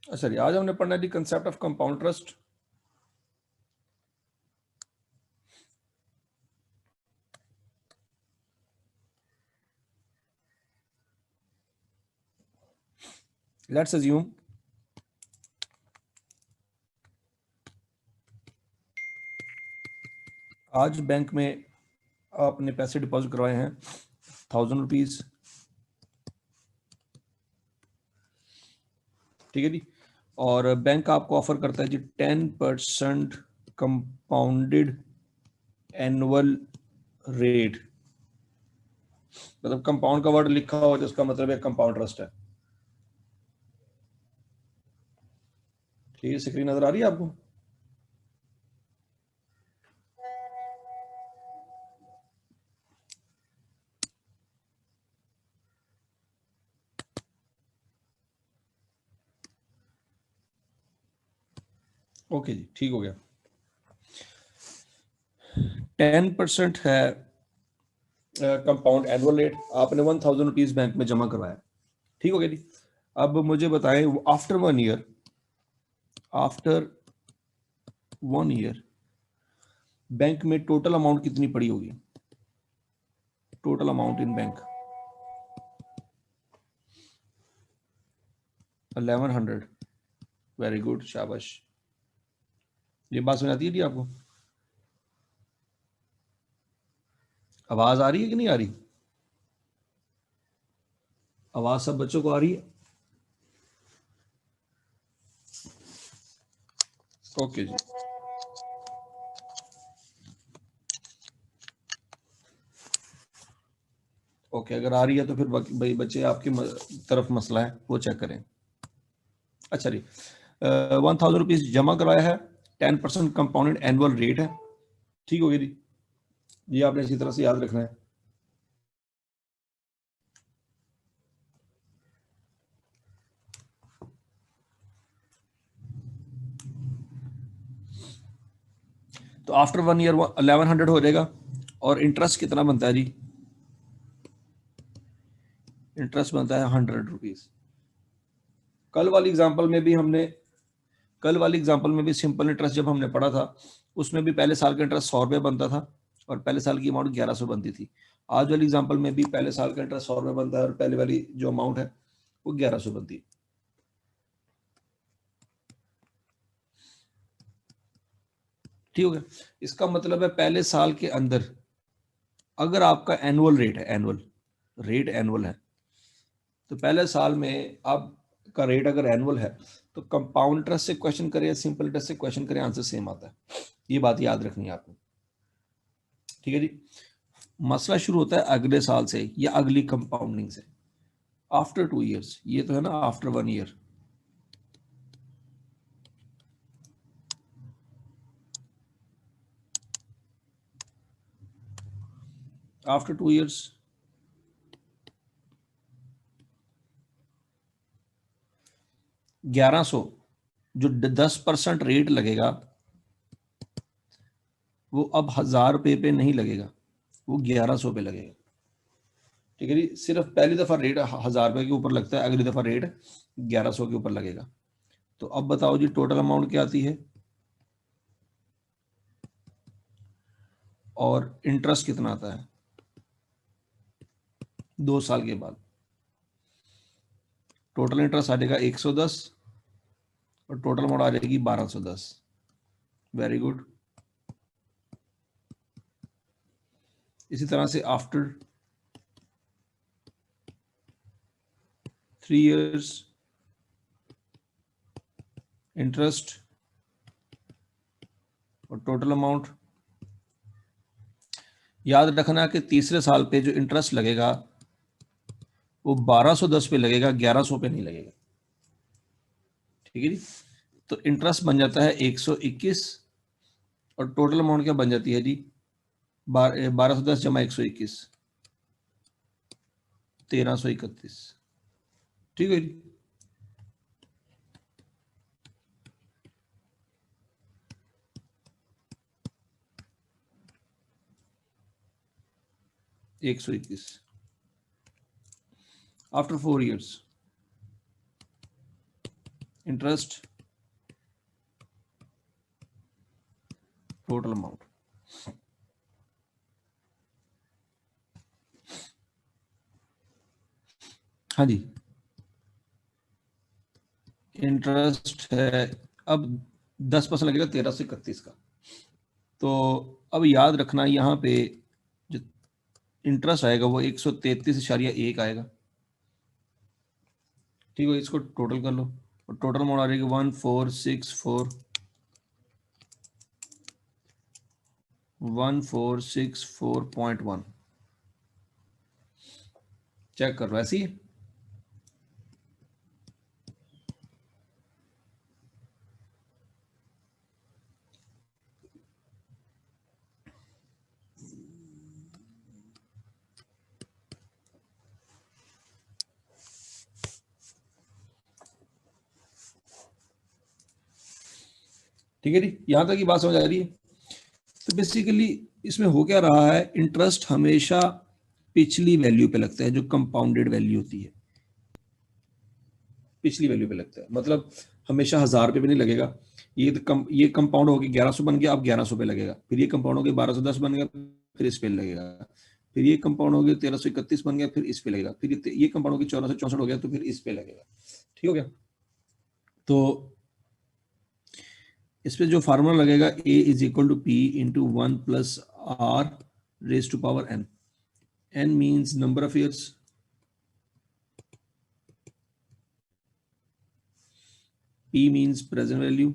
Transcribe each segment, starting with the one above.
अच्छा जी, आज हमने पढ़ना है the concept of compound trust. Let's assume आज बैंक में आपने पैसे डिपॉजिट करवाए हैं 1000 रुपीज, ठीक है जी। और बैंक आपको ऑफर करता है जी 10% कंपाउंडेड एनुअल रेट। मतलब कंपाउंड का वर्ड लिखा हो तो उसका मतलब है कंपाउंड ट्रस्ट है। ठीक है, स्क्रीन नजर आ रही है आपको? ओके जी, ठीक हो गया। 10% है कंपाउंड एनुअल रेट। आपने 1000 रुपीज बैंक में जमा करवाया, ठीक हो गया जी। अब मुझे बताएं after 1 year, after 1 year bank में टोटल अमाउंट कितनी पड़ी होगी? Total amount in bank 1100। Very good, शाबाश। ये बात समझ आती है जी आपको? आवाज आ रही है कि नहीं आ रही? आवाज सब बच्चों को आ रही है? ओके जी। ओके, अगर आ रही है तो फिर भाई बच्चे आपकी तरफ मसला है, वो चेक करें। अच्छा जी, 1000 रुपीज जमा करवाया है, 10% कंपाउंडेड एनुअल रेट है, ठीक हो गया जी। ये आपने इसी तरह से याद रखना है। तो आफ्टर 1 ईयर 1100 हो जाएगा। और इंटरेस्ट कितना बनता है जी? इंटरेस्ट बनता है 100 रुपीज। कल वाली एग्जांपल में भी हमने कल वाली एग्जांपल में भी सिंपल इंटरेस्ट जब हमने पढ़ा था, उसमें भी पहले साल का इंटरेस्ट 100 रुपये बनता था और पहले साल की अमाउंट 1100 बनती थी। आज वाली एग्जांपल में भी पहले साल का इंटरेस्ट 100 रुपये बनता है और पहले वाली जो अमाउंट है वो 1100 बनती है। ठीक हो गया? इसका मतलब है पहले साल के अंदर अगर आपका एनुअल रेट है, एनुअल है, तो पहले साल में आपका रेट अगर एनुअल है तो कंपाउंड इंटरेस्ट से क्वेश्चन करें या सिंपल इंटरेस्ट से क्वेश्चन करें, आंसर सेम आता है। ये बात याद रखनी है आपको, ठीक है जी। मसला शुरू होता है अगले साल से या अगली कंपाउंडिंग से, आफ्टर 2 ईयर्स। ये तो है ना आफ्टर 1 ईयर। आफ्टर 2 ईयर्स 1100, जो 10% रेट लगेगा वो अब 1000 रुपये पे नहीं लगेगा, वो 1100 पे लगेगा। ठीक है जी, सिर्फ पहली दफा रेट 1000 रुपये के ऊपर लगता है, अगली दफा रेट 1100 के ऊपर लगेगा। तो अब बताओ जी टोटल अमाउंट क्या आती है और इंटरेस्ट कितना आता है 2 साल के बाद? टोटल इंटरेस्ट आ जाएगा 110 और टोटल अमाउंट आ जाएगी 1210। Very good. इसी तरह से आफ्टर 3 ईयर्स इंटरेस्ट और टोटल अमाउंट, याद रखना कि तीसरे साल पे जो इंटरेस्ट लगेगा वो 1210 पे लगेगा, 1100 पे नहीं लगेगा। ठीक है जी। तो इंटरेस्ट बन जाता है 121 और टोटल अमाउंट क्या बन जाती है जी? 1210 जमा 121, 1331। ठीक है जी। एक सौ इक्कीस। After 4 years interest total amount. हाँ जी, इंटरेस्ट है, अब 10% लगेगा 1331 का। तो अब याद रखना यहाँ पे जो इंटरेस्ट आएगा वो 133.1 आएगा। ठीक है, इसको टोटल कर लो और टोटल अमाउंट आ जाएगी 1464.1। चेक कर लो, ऐसी है। ठीक है जी, यहां तक की बात समझ आ रही है। तो बेसिकली इसमें हो क्या रहा है, इंटरेस्ट हमेशा पिछली वैल्यू पे लगता है, जो कंपाउंडेड वैल्यू होती है, पिछली वैल्यू पे लगता है। मतलब हमेशा 1000 पे भी नहीं लगेगा। ये कंपाउंड हो गया 1100 बन गया, अब 1100 पे लगेगा। फिर ये कंपाउंड हो गया 1210 बन गया, फिर इस पे लगेगा। फिर ये कंपाउंड हो गया 1331 बन गया, फिर इस पे लगेगा। फिर ये कंपाउंड हो गया 1464 हो गया, तो फिर इस पे लगेगा। ठीक हो गया। तो इस पे जो फार्मूला लगेगा, a is equal to P into 1 plus R raise to power n। n means number of years, p means present value,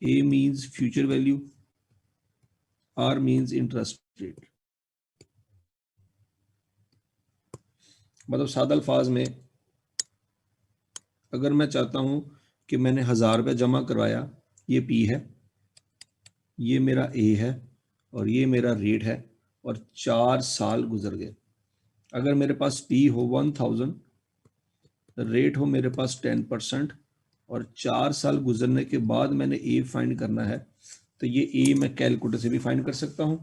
a means future value, r means interest rate। मतलब सादा अल्फाज में अगर मैं चाहता हूं कि मैंने 1000 रुपया जमा करवाया, ये p है, ये मेरा a है और ये मेरा रेट है, और 4 साल गुजर गए। अगर मेरे पास p हो 1000, रेट हो मेरे पास 10%, और 4 साल गुजरने के बाद मैंने a फाइंड करना है, तो ये a मैं कैलकुलेटर से भी फाइंड कर सकता हूं।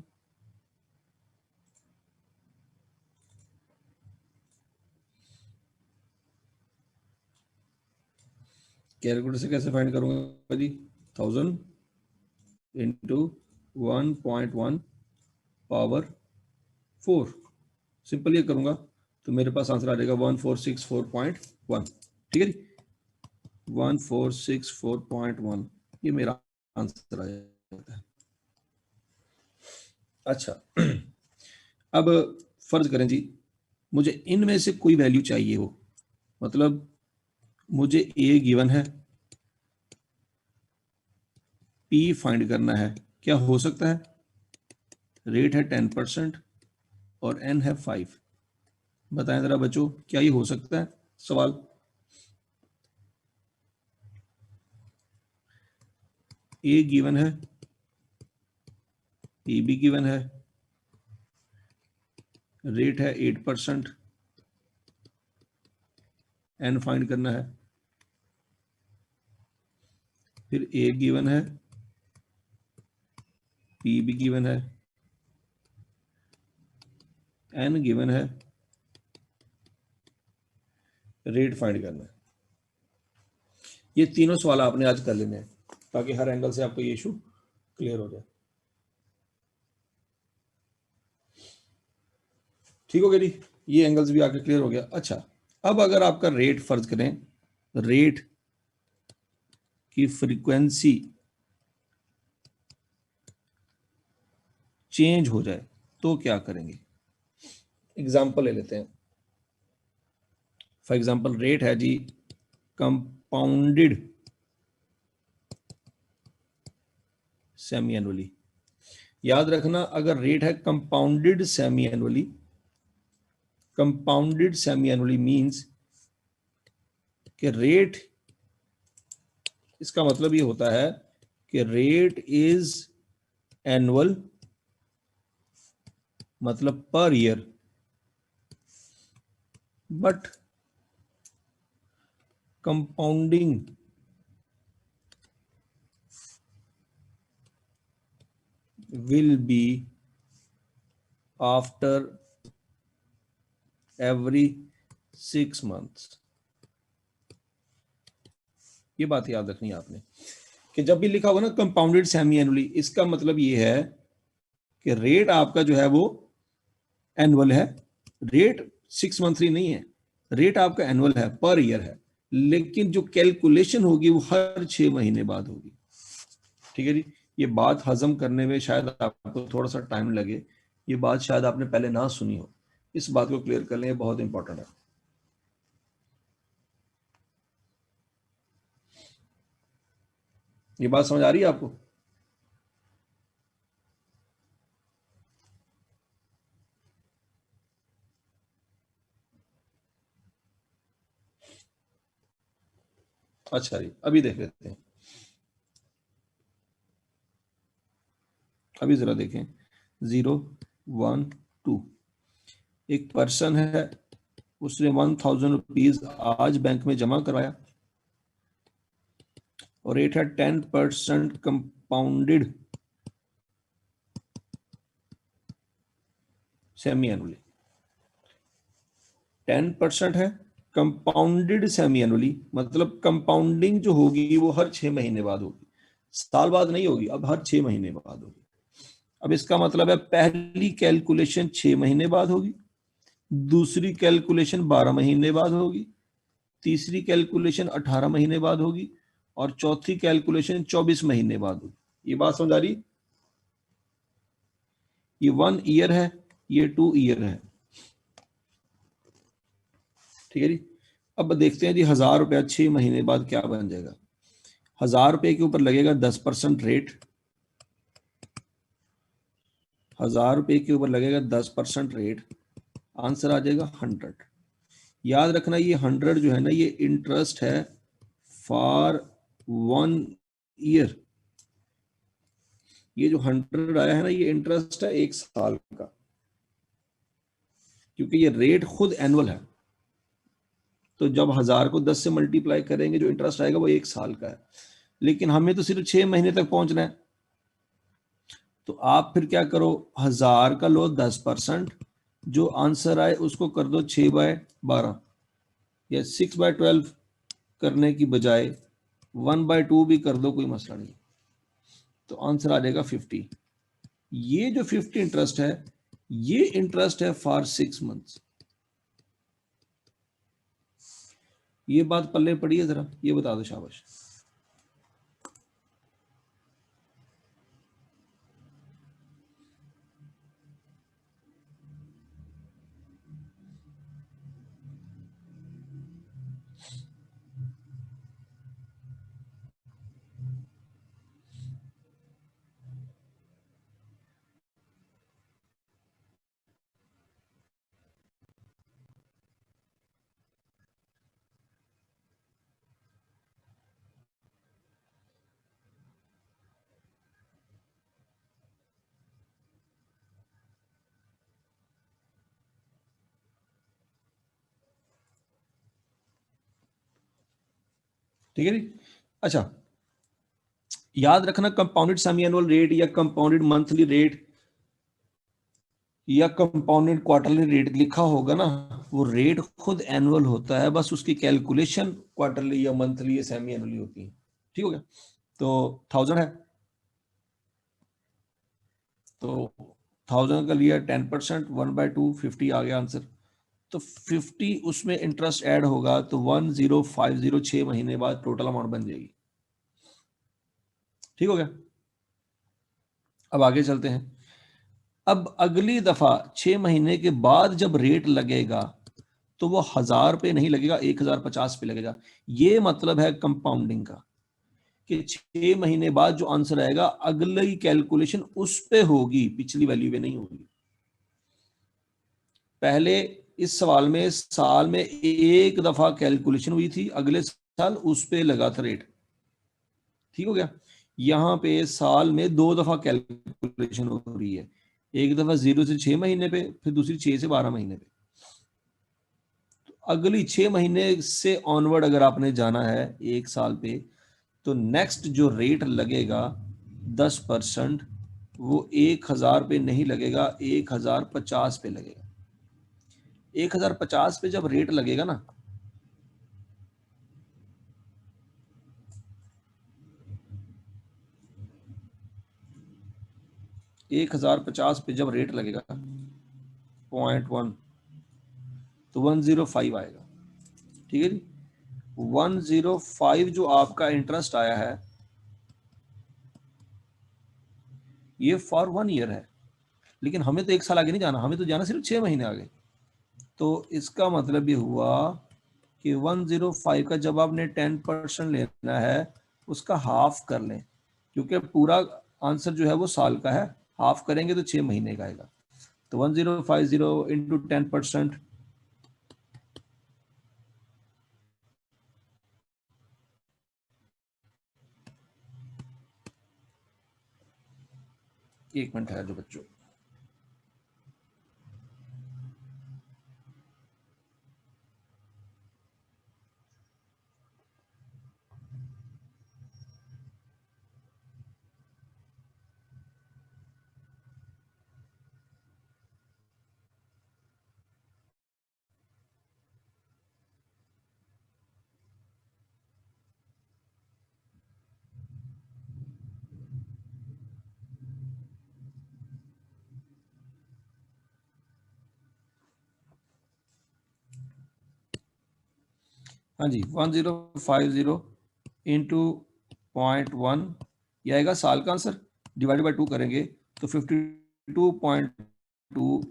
कैलकुलेटर से कैसे फाइंड करूंगा जी, 1000 इंटू 1.1 पावर 4, सिंपल ये करूंगा तो मेरे पास आंसर आ जाएगा 1464.1। ठीक है जी, 1464.1 ये मेरा आंसर आ जाता है। अच्छा, अब फर्ज करें जी मुझे इनमें से कोई वैल्यू चाहिए हो, मतलब मुझे ए गिवन है, पी फाइंड करना है। क्या हो सकता है, रेट है 10% और एन है 5। बताएं जरा बच्चों, क्या ये हो सकता है सवाल? ए गिवन है, पी भी गिवन है, रेट है 8%, एन फाइंड करना है। फिर ए गिवन है, पी भी गिवन है, एन गिवन है, रेट फाइंड करना है। ये तीनों सवाल आपने आज कर लेने हैं ताकि हर एंगल से आपको ये इशू क्लियर हो जाए। ठीक हो गया जी, ये एंगल्स भी आके क्लियर हो गया। अच्छा, अब अगर आपका रेट फर्ज करें, रेट की फ्रीक्वेंसी चेंज हो जाए तो क्या करेंगे? एग्जाम्पल ले लेते हैं। फॉर एग्जाम्पल रेट है जी कंपाउंडेड सेमी एनुअली। याद रखना, अगर रेट है compounded semi annually, compounded semi annually means कि रेट, इसका मतलब ये होता है कि रेट इज एनुअल, मतलब per year, but compounding will be after every 6 months। ये बात याद रखनी है आपने कि जब भी लिखा होगा ना कंपाउंडेड सेमी एनुअली, इसका मतलब ये है कि रेट आपका जो है वो एनुअल है, रेट 6 मंथली नहीं है, रेट आपका एनुअल है, पर ईयर है, लेकिन जो कैलकुलेशन होगी वो हर 6 महीने बाद होगी। ठीक है जी, ये बात हजम करने में शायद आपको थोड़ा सा टाइम लगे, ये बात शायद आपने पहले ना सुनी हो, इस बात को क्लियर कर लें, ये बहुत इंपॉर्टेंट है। ये बात समझ आ रही है आपको? अच्छा जी, अभी देख लेते हैं, अभी जरा देखें, 012, एक पर्सन है, उसने 1000 रुपीज आज बैंक में जमा करवाया और रेट है 10% कंपाउंडेड सेमी एनुअली। 10% है कंपाउंडेड सेमी एनुअली, मतलब कंपाउंडिंग जो होगी वो हर 6 महीने बाद होगी, साल बाद नहीं होगी, अब हर 6 महीने बाद होगी। अब इसका मतलब है पहली कैलकुलेशन 6 महीने बाद होगी, दूसरी कैलकुलेशन 12 महीने बाद होगी, तीसरी कैलकुलेशन 18 महीने बाद होगी और चौथी कैलकुलेशन 24 महीने बाद होगी। ये बात समझ आ रही? ये 1 ईयर है, ये 2 ईयर है। ठीक है जी, अब देखते हैं जी 1000 रुपया 6 महीने बाद क्या बन जाएगा। 1000 रुपये के ऊपर लगेगा 10% रेट, 1000 रुपये के ऊपर लगेगा 10% रेट, आंसर आ जाएगा 100। याद रखना ये 100 जो है ना, ये इंटरेस्ट है फॉर 1 ईयर। ये जो 100 आया है ना, ये इंटरेस्ट है 1 साल का, क्योंकि ये रेट खुद एनुअल है। तो जब 1000 को 10 से मल्टीप्लाई करेंगे, जो इंटरेस्ट आएगा वो 1 साल का है, लेकिन हमें तो सिर्फ 6 महीने तक पहुंचना है। तो आप फिर क्या करो, 1000 का लो 10%, जो आंसर आए उसको कर दो 6/12 या 6/12 करने की बजाय 1/2 भी कर दो, कोई मसला नहीं, तो आंसर आ जाएगा 50। ये जो 50 इंटरेस्ट है, ये इंटरेस्ट है फॉर 6 मंथ्स। ये बात पल्ले पड़ी है, जरा ये बता दो शाबाश। ठीक है जी, अच्छा याद रखना, कंपाउंडेड सेमी एनुअल रेट या कंपाउंडेड मंथली रेट या कंपाउंडेड क्वार्टरली रेट लिखा होगा ना, वो रेट खुद एनुअल होता है, बस उसकी कैलकुलेशन क्वार्टरली या मंथली या सेमी एनुअली होती है। ठीक हो गया? तो 1000 है, तो 1000 का लिया 10%, 1/2 50 आ गया आंसर। तो 50 उसमें इंटरेस्ट ऐड होगा, तो 1050 6 महीने बाद टोटल अमाउंट बन जाएगी। ठीक हो गया? अब आगे चलते हैं। अब अगली दफा 6 महीने के बाद जब रेट लगेगा, तो वो 1000 पे नहीं लगेगा, 1050 पे लगेगा। ये मतलब है कंपाउंडिंग का, कि 6 महीने बाद जो आंसर आएगा, अगली कैलकुलेशन उस पे होगी, पिछली वैल्यू पे नहीं होगी। पहले इस सवाल में साल में एक दफा कैलकुलेशन हुई थी, अगले साल उस पे लगा था रेट। ठीक हो गया? यहां पे साल में 2 दफा कैलकुलेशन हो रही है, एक दफा 0 से 6 महीने पे, फिर दूसरी 6 से 12 महीने पे। तो अगली 6 महीने से ऑनवर्ड अगर आपने जाना है 1 साल पे, तो नेक्स्ट जो रेट लगेगा 10%, वो 1000 पे नहीं लगेगा, 1050 पे लगेगा। 1050 पे जब रेट लगेगा ना, 1050 पे जब रेट लगेगा 0.1 तो 105 आएगा। ठीक है जी। 105 जो आपका इंटरेस्ट आया है ये फॉर 1 ईयर है, लेकिन हमें तो 1 साल आगे नहीं जाना, हमें तो जाना सिर्फ 6 महीने आगे। तो इसका मतलब ये हुआ कि 105 का जब आपने 10% लेना है उसका हाफ कर लें, क्योंकि पूरा आंसर जो है वो साल का है, हाफ करेंगे तो 6 महीने का आएगा। तो 1050 इंटू 10%, एक मिनट है जो बच्चों, हाँ जी 1050 इंटू 0.1 ये आएगा साल का आंसर, डिवाइड बाई 2 करेंगे तो 52.2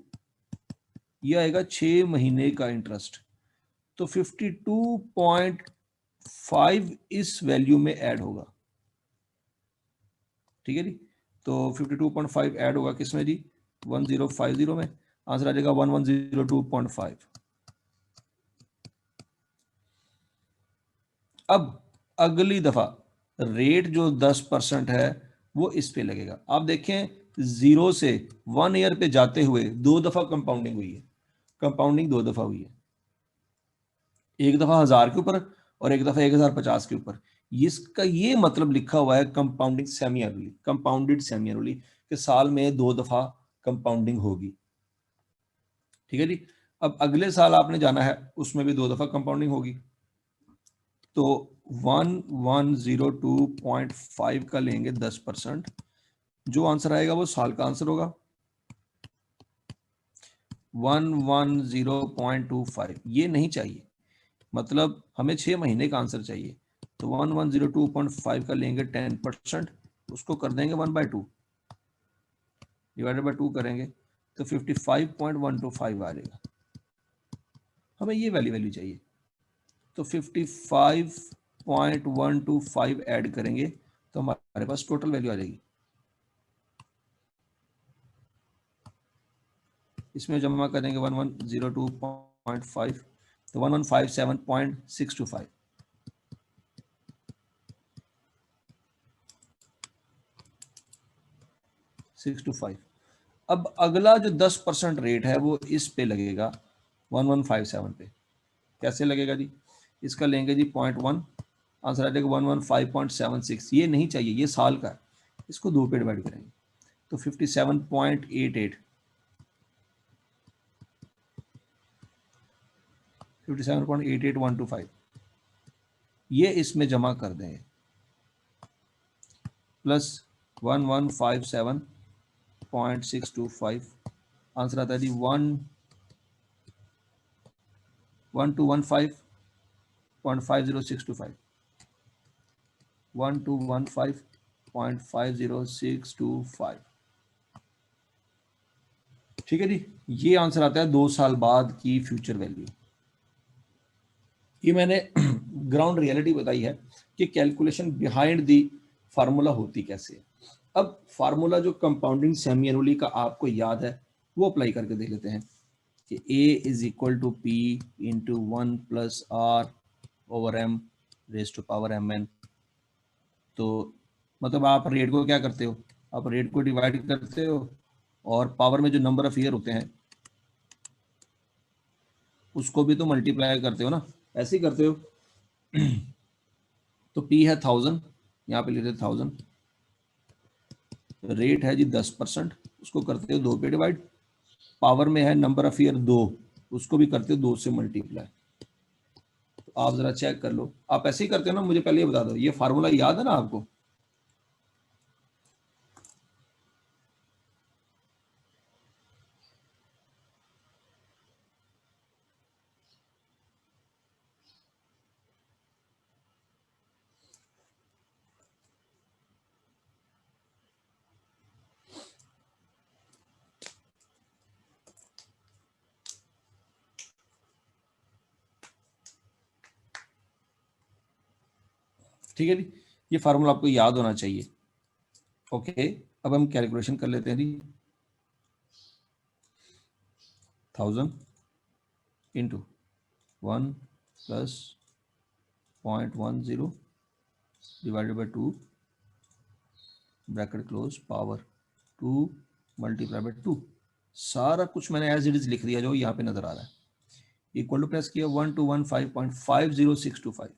ये आएगा 6 महीने का इंटरेस्ट। तो 52.5 इस वैल्यू में ऐड होगा। ठीक है जी। तो 52.5 ऐड होगा किसमें जी, 1050 में, आंसर आ जाएगा 1102.5। अब अगली दफा रेट जो 10% है वो इस पे लगेगा। आप देखें 0 से 1 ईयर पे जाते हुए 2 दफा कंपाउंडिंग हुई है, कंपाउंडिंग 2 दफा हुई है, एक दफा 1000 के ऊपर और एक दफा 1050 के ऊपर। इसका ये मतलब लिखा हुआ है compounding semi annually, compounded semi annually, कि साल में 2 दफा कंपाउंडिंग होगी। ठीक है जी। अब अगले साल आपने जाना है उसमें भी 2 दफा कंपाउंडिंग होगी। तो 1102.5 का लेंगे 10%, जो आंसर आएगा वो साल का आंसर होगा 110.25। ये नहीं चाहिए, मतलब हमें 6 महीने का आंसर चाहिए। तो 1102.5 का लेंगे 10%, उसको कर देंगे 1/2, डिवाइडेड बाई 2 करेंगे तो 55.125 आ जाएगा। हमें ये वैल्यू चाहिए, तो 55.125 ऐड करेंगे तो हमारे पास टोटल वैल्यू आ जाएगी। इसमें जमा करेंगे 1102.5 तो 1157.625। 625। अब अगला जो 10% रेट है वो इस पे लगेगा 1157 पे। कैसे लगेगा जी, इसका लेंगे जी 0.1, आंसर आ जाएगा 115.76। ये नहीं चाहिए, ये साल का है, इसको 2 पे डिवाइड करेंगे तो 57.88, 57.88125 ये इसमें जमा कर देंगे, प्लस 1157.625, आंसर आता है जी 1215.50625, 1215.50625। ठीक है जी। ये आंसर आता है 2 साल बाद की फ्यूचर वैल्यू। ये मैंने ग्राउंड रियलिटी बताई है कि कैलकुलेशन बिहाइंड दी फार्मूला होती कैसे है। अब फार्मूला जो कंपाउंडिंग सेमी एनुअली का आपको याद है वो अप्लाई करके देख लेते हैं कि A is equal to P into 1 plus R over M raise to power M N. तो मतलब आप रेट को क्या करते हो, आप रेट को डिवाइड करते हो और पावर में जो नंबर ऑफ ईयर होते हैं उसको भी तो मल्टीप्लाई करते हो ना, ऐसे ही करते हो। तो P है 1000, यहाँ पे लेते 1000, रेट है जी 10%, उसको करते हो 2 पे डिवाइड, पावर में है नंबर ऑफ ईयर 2, उसको भी करते हो 2 से मल्टीप्लाई। तो आप जरा चेक कर लो, आप ऐसे ही करते हो ना, मुझे पहले ये बता दो, ये फार्मूला याद है ना आपको? ठीक है जी, ये फार्मूला आपको याद होना चाहिए। ओके, अब हम कैलकुलेशन कर लेते हैं जी। 1000 into 1 plus 0.10 divided by 2 bracket close power 2 multiply by 2। सारा कुछ मैंने एज इट इज लिख दिया जो यहाँ पे नजर आ रहा है। इक्वल टू प्रेस किया 1215.50625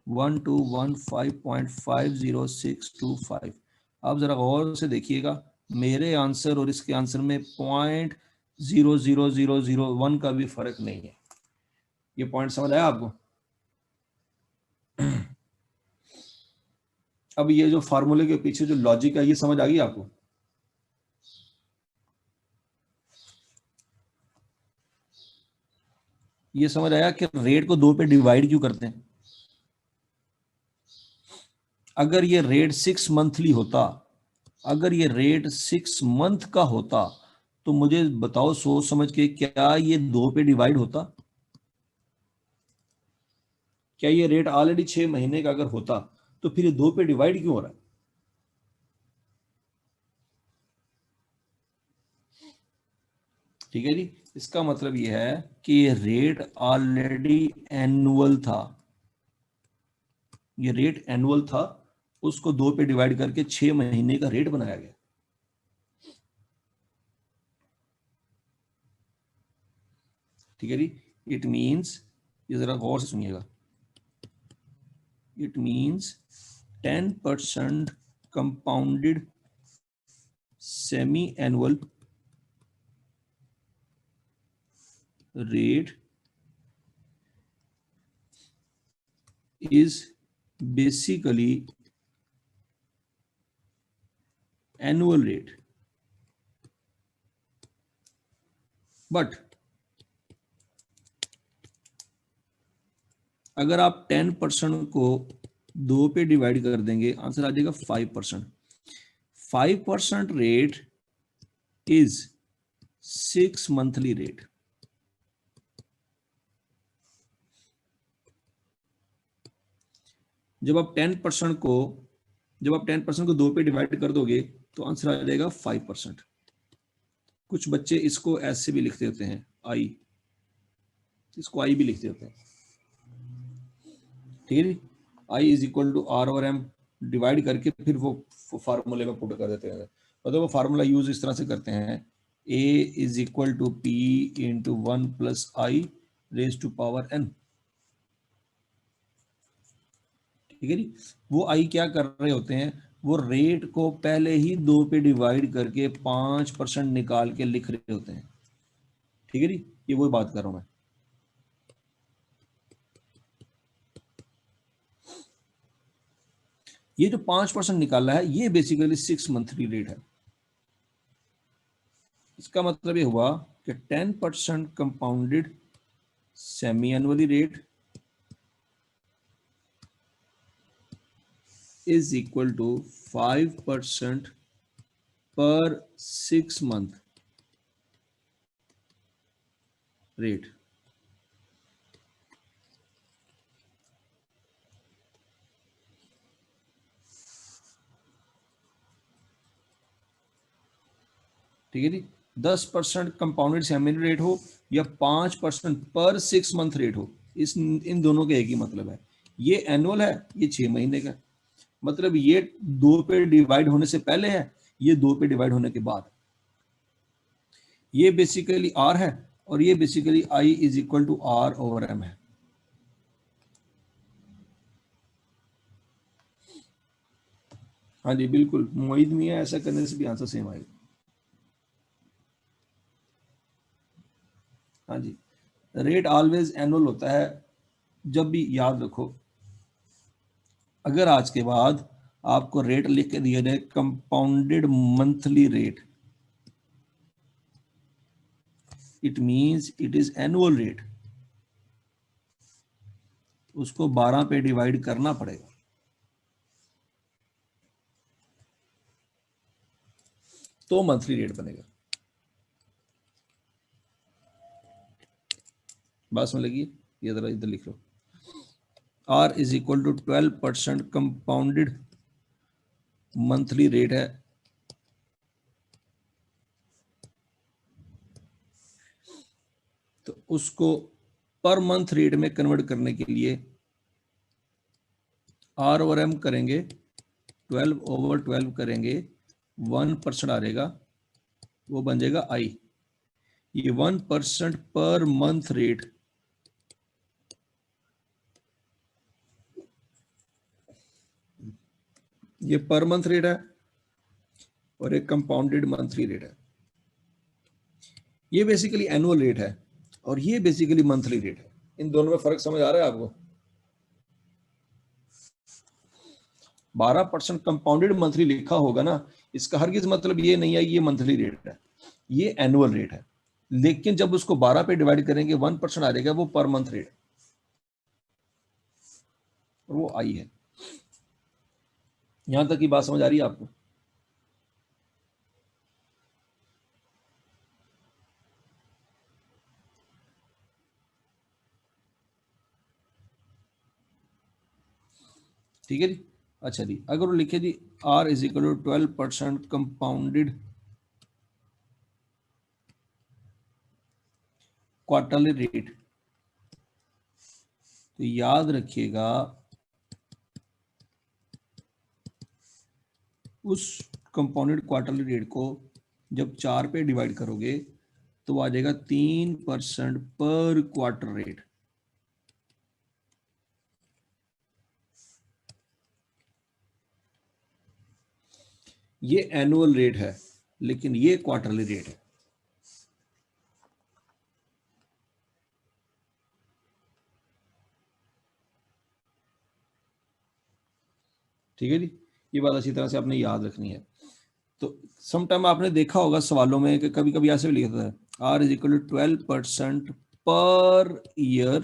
1215.50625। आप जरा गौर से देखिएगा मेरे आंसर और इसके आंसर में 0.00001 का भी फर्क नहीं है। ये पॉइंट समझ आया आपको? अब ये जो फार्मूले के पीछे जो लॉजिक है ये समझ आ गई आपको? ये समझ आया कि रेट को 2 पे डिवाइड क्यों करते हैं? अगर ये रेट 6 मंथली होता, अगर ये रेट 6 मंथ का होता तो मुझे बताओ सोच समझ के, क्या ये 2 पे डिवाइड होता? क्या ये रेट ऑलरेडी 6 महीने का अगर होता तो फिर ये 2 पे डिवाइड क्यों हो रहा है? ठीक है जी, इसका मतलब ये है कि ये रेट ऑलरेडी एनुअल था। ये रेट एनुअल था, उसको 2 पे डिवाइड करके 6 महीने का रेट बनाया गया। ठीक है जी, इट मीन्स, ये जरा गौर से सुनिएगा, it means 10% compounded semi annual rate is basically annual rate, but अगर आप 10% को 2 पे डिवाइड कर देंगे आंसर आ जाएगा 5%। 5% रेट इज 6 मंथली रेट। जब आप 10% को, जब आप 10% को 2 पे डिवाइड कर दोगे तो आंसर आ जाएगा 5%। कुछ बच्चे इसको ऐसे भी लिखते होते हैं, आई, इसको आई भी लिखते होते हैं। ठीक है जी, आई इज इक्वल टू आर और एम डिवाइड करके फिर वो फार्मूले में पुट कर देते हैं। मतलब वो फार्मूला यूज इस तरह से करते हैं, A is equal to P into 1 plus I raise to power N. ठीक है जी, वो आई क्या कर रहे होते हैं, वो रेट को पहले ही 2 पे डिवाइड करके 5% निकाल के लिख रहे होते हैं। ठीक है जी, ये वही बात कर रहा हूं मैं। ये जो 5% निकाला है ये बेसिकली 6 मंथली रेट है। इसका मतलब ये हुआ कि 10% compounded semi annually rate is equal to 5% पर 6 मंथ रेट। ठीक है जी, 10% कंपाउंडेड सेमी रेट हो या 5% पर 6 मंथ रेट हो, इस इन दोनों के एक ही मतलब है। ये एनुअल है, ये 6 महीने का, मतलब ये 2 पे डिवाइड होने से पहले है, ये 2 पे डिवाइड होने के बाद। ये बेसिकली आर है और ये basically I is equal to R over M है। हाँ जी बिल्कुल, मोहित मियाँ, ऐसा करने से भी आंसर सेम आएगा। हाँ जी, रेट ऑलवेज एनुअल होता है। जब भी याद रखो, अगर आज के बाद आपको रेट लिख के दिया जाए compounded monthly rate, it means it is annual rate, उसको 12 पे डिवाइड करना पड़ेगा। तो मंथली रेट बनेगा। बात समझ लगी? ये जरा इधर लिख लो। R is equal to 12% compounded monthly rate है, तो उसको पर मंथ रेट में कन्वर्ट करने के लिए R और M करेंगे 12/12 करेंगे, 1% आ जाएगा, वो बन जाएगा I। ये 1% पर मंथ रेट ये पर मंथ रेट है और एक कंपाउंडेड मंथली रेट है। ये बेसिकली एनुअल रेट है और ये बेसिकली मंथली रेट है। इन दोनों में फर्क समझ आ रहा है आपको? 12% कंपाउंडेड मंथली लिखा होगा ना, इसका हरगिज मतलब ये नहीं है ये मंथली रेट है, ये एनुअल रेट है। लेकिन जब उसको 12 पे डिवाइड करेंगे 1% आ जाएगा, वो पर मंथ रेट, और वो आई है। यहां तक की बात समझ आ रही है आपको? ठीक है जी। अच्छा जी, अगर वो लिखे जी R is equal to 12% compounded quarterly rate, तो याद रखिएगा उस कंपाउंडेड क्वार्टरली रेट को जब 4 पे डिवाइड करोगे तो आ जाएगा 3% पर क्वार्टर रेट। ये एनुअल रेट है लेकिन ये क्वार्टरली रेट है। ठीक है जी, ये बात अच्छी तरह से आपने याद रखनी है। तो समटाइम आपने देखा होगा सवालों में कि कभी कभी ऐसे भी लिखा है R is equal to 12% per year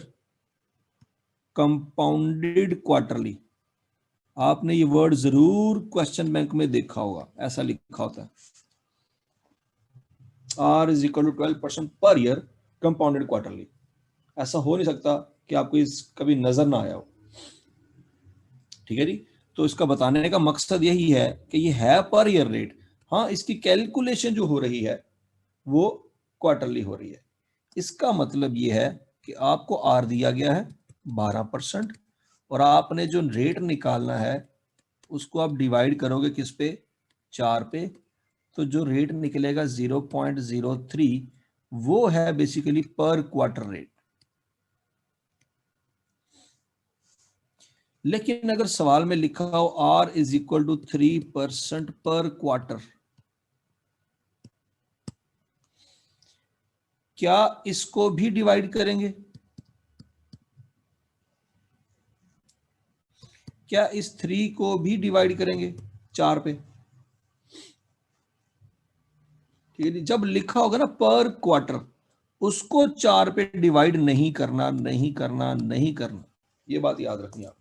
compounded quarterly. आपने ये वर्ड जरूर क्वेश्चन बैंक में देखा होगा, ऐसा लिखा होता है R is equal to 12% per year compounded quarterly. ऐसा हो नहीं सकता कि आपको इस कभी नजर ना आया हो। ठीक है जी, तो इसका बताने का मकसद यही है कि ये है पर ईयर रेट, हाँ इसकी कैलकुलेशन जो हो रही है वो क्वार्टरली हो रही है। इसका मतलब ये है कि आपको आर दिया गया है 12% और आपने जो रेट निकालना है उसको आप डिवाइड करोगे किस पे, 4 पे, तो जो रेट निकलेगा 0.03 वो है बेसिकली पर क्वार्टर रेट। लेकिन अगर सवाल में लिखा हो R इज इक्वल टू 3% पर क्वार्टर, क्या इसको भी डिवाइड करेंगे? क्या इस 3 को भी डिवाइड करेंगे 4 पे? ठीक है, जब लिखा होगा ना पर क्वार्टर, उसको 4 पे डिवाइड नहीं करना, नहीं करना, नहीं करना, ये बात याद रखनी आप।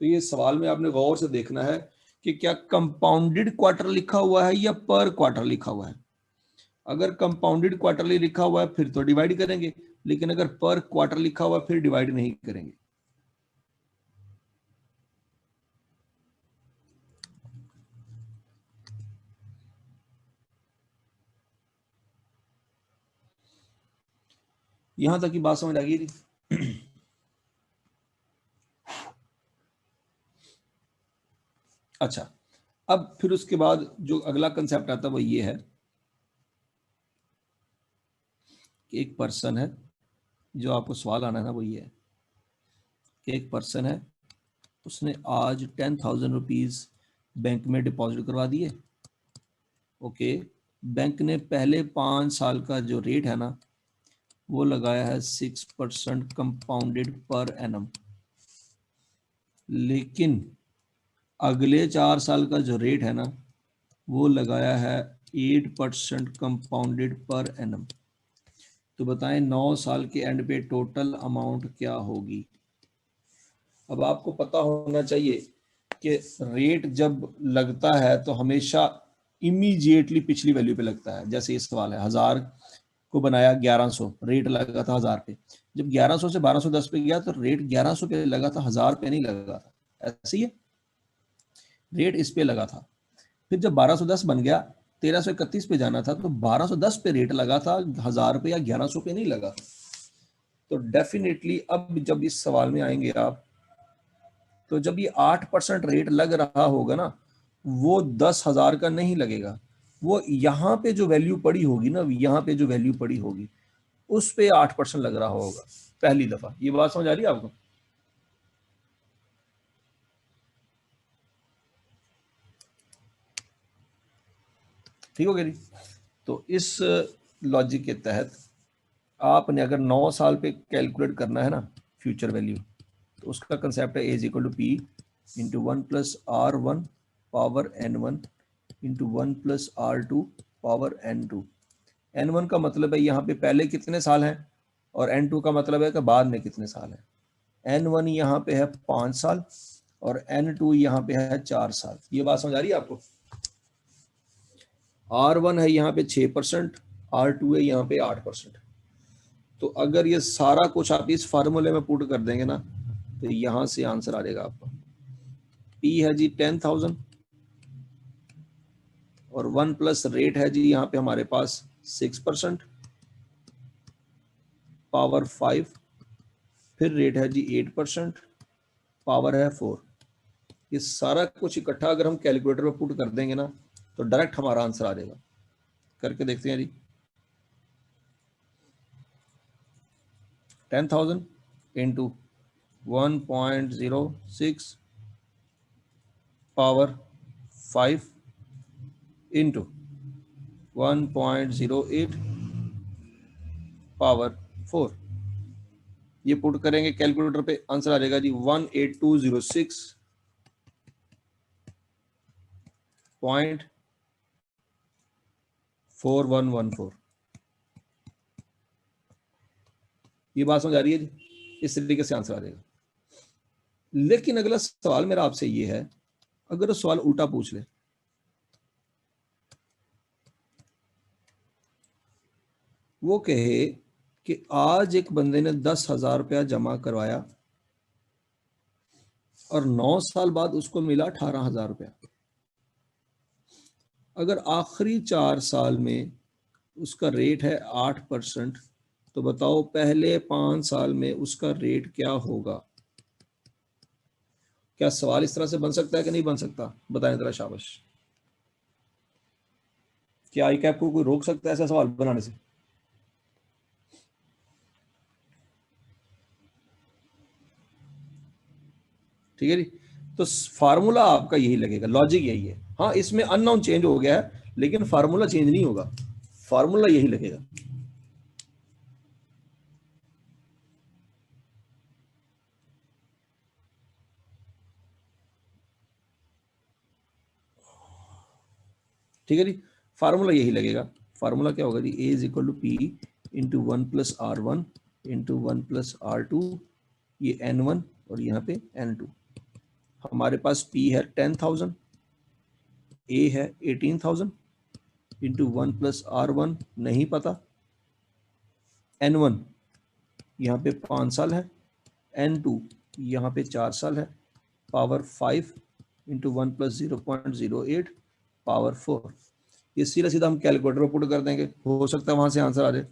तो ये सवाल में आपने गौर से देखना है कि क्या कंपाउंडेड क्वार्टर लिखा हुआ है या पर क्वार्टर लिखा हुआ है। अगर कंपाउंडेड क्वार्टरली लिखा हुआ है फिर तो डिवाइड करेंगे, लेकिन अगर पर क्वार्टर लिखा हुआ है फिर डिवाइड नहीं करेंगे। यहां तक की बात समझ आ गई थी? अच्छा, अब फिर उसके बाद जो अगला कंसेप्ट आता है वो ये है कि एक पर्सन है, जो आपको सवाल आना है ना वो ये है कि एक पर्सन है, उसने आज 10,000 रुपीज बैंक में डिपॉजिट करवा दिए। ओके, बैंक ने पहले 5 साल का जो रेट है ना वो लगाया है 6% कंपाउंडेड पर एनम, लेकिन अगले 4 साल का जो रेट है ना वो लगाया है 8% कंपाउंडेड पर एनम। तो बताएं 9 साल के एंड पे टोटल अमाउंट क्या होगी? अब आपको पता होना चाहिए कि रेट जब लगता है तो हमेशा इमीडिएटली पिछली वैल्यू पे लगता है। जैसे ये सवाल है, 1000 को बनाया 1100, रेट लगा था 1000 पे, जब 1100 से 1210 पे गया तो रेट 1100 पे लगा था, 1000 पे नहीं लगा था, ऐसे ही है, रेट इस पे लगा था। फिर जब 1210 बन गया, 1331 पे जाना था तो 1210 पे रेट लगा था, 1000 पे या 1100 पे नहीं लगा। तो डेफिनेटली अब जब इस सवाल में आएंगे आप, तो जब ये 8% रेट लग रहा होगा ना, वो 10,000 का नहीं लगेगा, वो यहाँ पे जो वैल्यू पड़ी होगी ना, यहाँ पे जो वैल्यू पड़ी होगी उस पे 8% लग रहा होगा पहली दफा। ये बात समझ आ रही है आपको? ठीक हो गया जी? तो इस लॉजिक के तहत आपने अगर 9 साल पे कैलकुलेट करना है ना फ्यूचर वैल्यू, तो उसका कंसेप्ट है A is equal to P into 1+R1 power N1 into 1+R2 power N2। N1 का मतलब है यहाँ पे पहले कितने साल हैं, और N2 का मतलब है कि बाद में कितने साल हैं। N1 यहाँ पे है 5 साल और N2 यहाँ पे है 4 साल। ये बात समझ आ रही है आपको? R1 है यहाँ पे 6%, R2 है यहाँ पे 8%। तो अगर ये सारा कुछ आप इस फार्मूले में पुट कर देंगे ना, तो यहाँ से आंसर आ जाएगा आपका। P है जी 10,000 और 1 प्लस रेट है जी यहाँ पे हमारे पास 6%, पावर 5, फिर रेट है जी 8%, पावर है 4। ये सारा कुछ इकट्ठा अगर हम कैलकुलेटर में पुट कर देंगे ना, तो डायरेक्ट हमारा आंसर आ जाएगा। करके देखते हैं जी। 10,000 इंटू 1.06 पावर 5 इंटू 1.08 पावर 4। ये पुट करेंगे कैलकुलेटर पे, आंसर आ जाएगा जी 18206.4114। ये बात समझ आ रही है जी? इस तरीके से आंसर आ जाएगा। लेकिन अगला सवाल मेरा आपसे ये है, अगर सवाल उल्टा पूछ ले, वो कहे कि आज एक बंदे ने 10,000 रुपया जमा करवाया और 9 साल बाद उसको मिला 18,000 रुपया। अगर आखिरी 4 साल में उसका रेट है 8%, तो बताओ पहले 5 साल में उसका रेट क्या होगा? क्या सवाल इस तरह से बन सकता है कि नहीं बन सकता? बताएं जरा, शाबाश। क्या आई कैप को कोई रोक सकता है ऐसा सवाल बनाने से? ठीक है जी? तो फार्मूला आपका यही लगेगा, लॉजिक यही है। हाँ, इसमें अननोन चेंज हो गया है, लेकिन फार्मूला चेंज नहीं होगा, फार्मूला यही लगेगा। ठीक है जी? फार्मूला यही लगेगा। फार्मूला क्या होगा जी? A is equal to P into 1+R1 into 1+R2, ये N1 और यहाँ पे N2। हमारे पास P है 10,000, A है 18,000 इंटू 1+R1 नहीं पता, N1 यहाँ पे 5 साल है, N2 यहाँ पे 4 साल है, पावर 5 इंटू 1+0.08 पावर 4। ये सीधा सीधा हम कैलकुलेटर में पुट कर देंगे, हो सकता है वहां से आंसर आ जाए।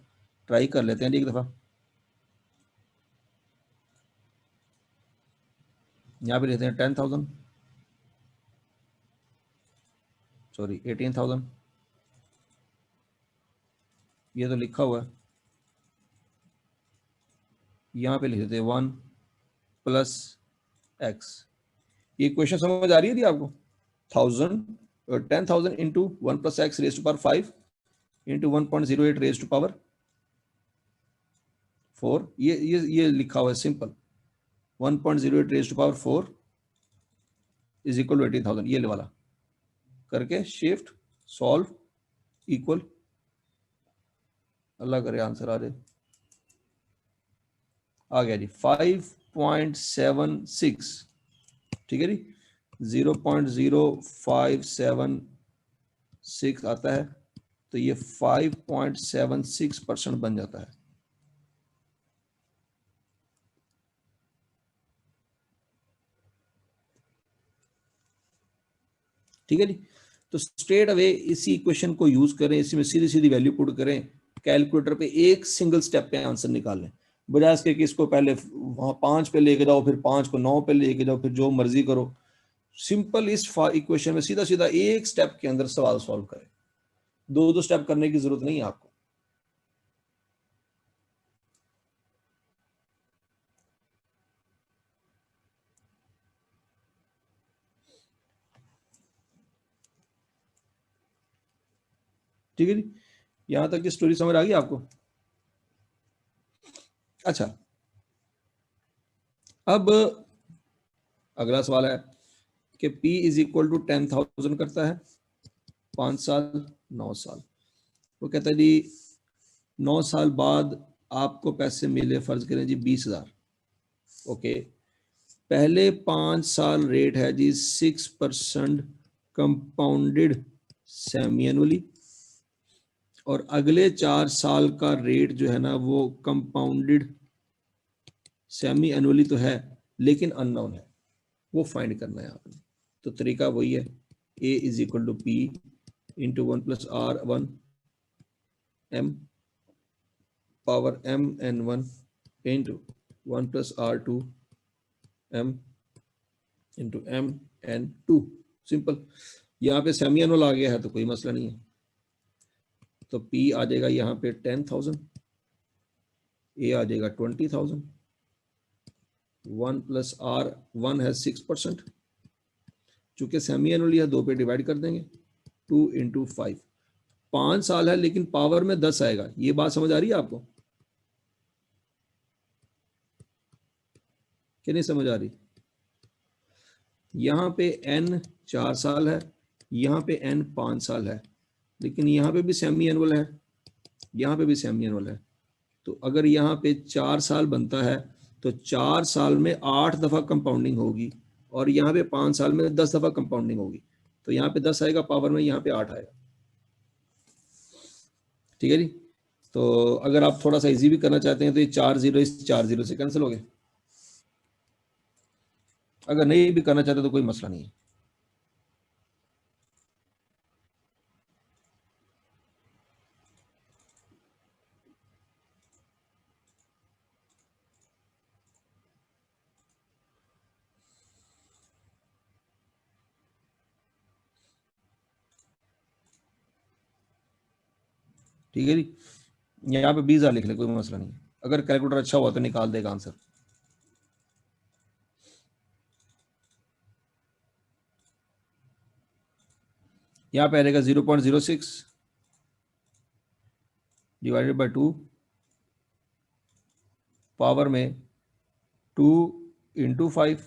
ट्राई कर लेते हैं एक दफा। यहाँ पे लेते हैं 10,000, सॉरी 18,000, ये तो लिखा हुआ है। यहाँ पे लिख देते हैं 1+x। ये क्वेश्चन समझ आ रही है थी आपको? 10,000 into 1+x raise to power 5 into 1.08 raise to power 4। ये लिखा हुआ है simple. 1.08 raise to power 4 is equal to 18,000, ये वाला करके शिफ्ट सॉल्व इक्वल, अल्लाह करे आंसर आ जाए। आ गया जी 5.76। ठीक है जी? 0.0576 आता है, तो ये 5.76% बन जाता है। ठीक है जी। तो स्ट्रेट अवे इसी इक्वेशन को यूज करें, इसी में सीधी सीधी वैल्यू पुट करें, कैलकुलेटर पे एक सिंगल स्टेप पे आंसर निकालें, बजाय इसके कि इसको पहले वहां 5 पे लेके जाओ, फिर 5 को 9 पे लेके जाओ, फिर जो मर्जी करो। सिंपल इस इक्वेशन में सीधा सीधा एक स्टेप के अंदर सवाल सॉल्व करें, दो दो स्टेप करने की जरूरत नहीं है आपको। ठीक है जी, यहां तक की स्टोरी समझ आ गई आपको? अच्छा, अब अगला सवाल है कि P इज इक्वल टू 10,000 करता है, 5 साल 9 साल। वो कहता है जी 9 साल बाद आपको पैसे मिले, फर्ज करें जी 20,000। ओके, पहले 5 साल रेट है जी 6% कंपाउंडेड सेमी एनुअली, और अगले 4 साल का रेट जो है ना वो कंपाउंडेड सेमी एनुअली तो है लेकिन अननोन है, वो फाइंड करना है आपने। तो तरीका वही है, A is equal to P into 1 plus R 1 M power M N 1 into 1 plus R 2 M into M N 2। Simple, यहाँ पे सेमी एनुअल आ गया है तो कोई मसला नहीं है। तो पी आ जाएगा यहाँ पे 10,000, ए आ जाएगा 20,000, 1 प्लस आर 1 है 6%, चूंकि सेमी एनुअल है 2 पे डिवाइड कर देंगे, 2 इंटू 5। 5 साल है लेकिन पावर में 10 आएगा, ये बात समझ आ रही है आपको कि नहीं समझ आ रही? यहाँ पे n 4 साल है, यहाँ पे n 5 साल है, लेकिन यहाँ पे भी सेमी एनुअल है, यहाँ पे भी सेमी एनुअल है। तो अगर यहाँ पे 4 साल बनता है तो 4 साल में 8 दफा कंपाउंडिंग होगी, और यहाँ पे 5 साल में 10 दफा कंपाउंडिंग होगी। तो यहाँ पे 10 आएगा पावर में, यहाँ पे 8 आएगा। ठीक है जी। तो अगर आप थोड़ा सा इजी भी करना चाहते हैं तो ये 4 जीरो इस 4 जीरो से कैंसिल हो गए। अगर नहीं भी करना चाहते तो कोई मसला नहीं है। ठीक है जी, यहाँ पे 20,000 लिख ले, कोई मसला नहीं है। अगर कैलकुलेटर अच्छा हुआ तो निकाल देगा आंसर। यहाँ पे आएगा 0.06 डिवाइडेड बाई 2 पावर में 2 इंटू 5,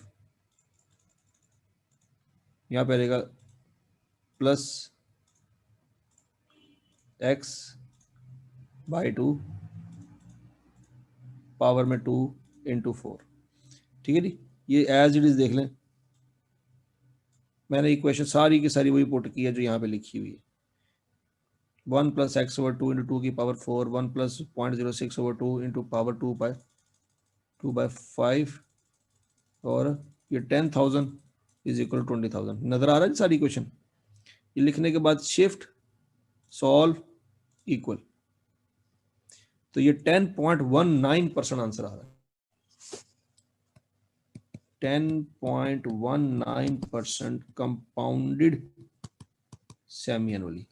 यहाँ पे आएगा प्लस x बाई 2 पावर में 2 इंटू 4। ठीक है जी, ये एज इट इज देख लें, मैंने इक्वेशन सारी की सारी वही पुट की है जो यहाँ पे लिखी हुई है। 1 प्लस एक्स ओवर 2 इंटू 2 की power 4, 1 plus 0.06 over 2 into power 2/5, और ये 10,000 इज इक्वल 20,000। नजर आ रहा है सारी क्वेश्चन? ये लिखने के बाद शिफ्ट सॉल्व इक्वल, तो ये 10.19% आंसर आ रहा है। 10.19% कंपाउंडेड सेमी एनुअली।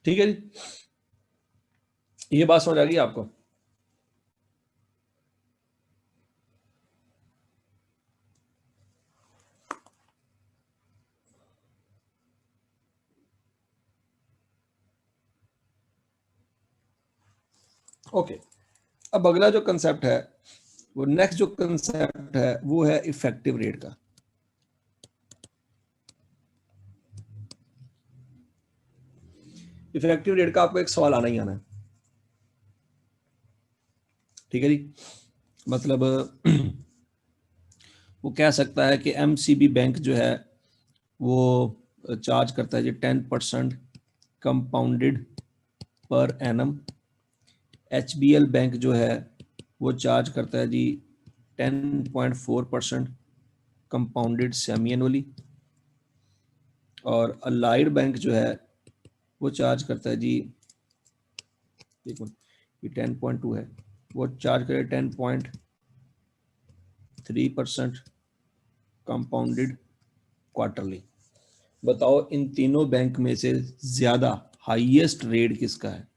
ठीक है जी, ये बात समझ आ गई आपको? ओके, अब अगला जो कंसेप्ट है, वो नेक्स्ट जो कंसेप्ट है वो है इफेक्टिव रेट का। इफेक्टिव रेट का आपको एक सवाल आना ही आना है, ठीक है जी। मतलब वो कह सकता है कि एमसीबी बैंक जो है वो चार्ज करता है जी 10% compounded per annum. HBL bank जो है वो चार्ज करता है जी 10.4% कंपाउंडेड सेमी एनुअली। और अलाइड बैंक जो है वो चार्ज करता है जी, एक मिनट, ये 10.2 है, वो चार्ज करे 10.3% कंपाउंडेड क्वार्टरली। बताओ इन तीनों बैंक में से ज्यादा हाईएस्ट रेट किसका है?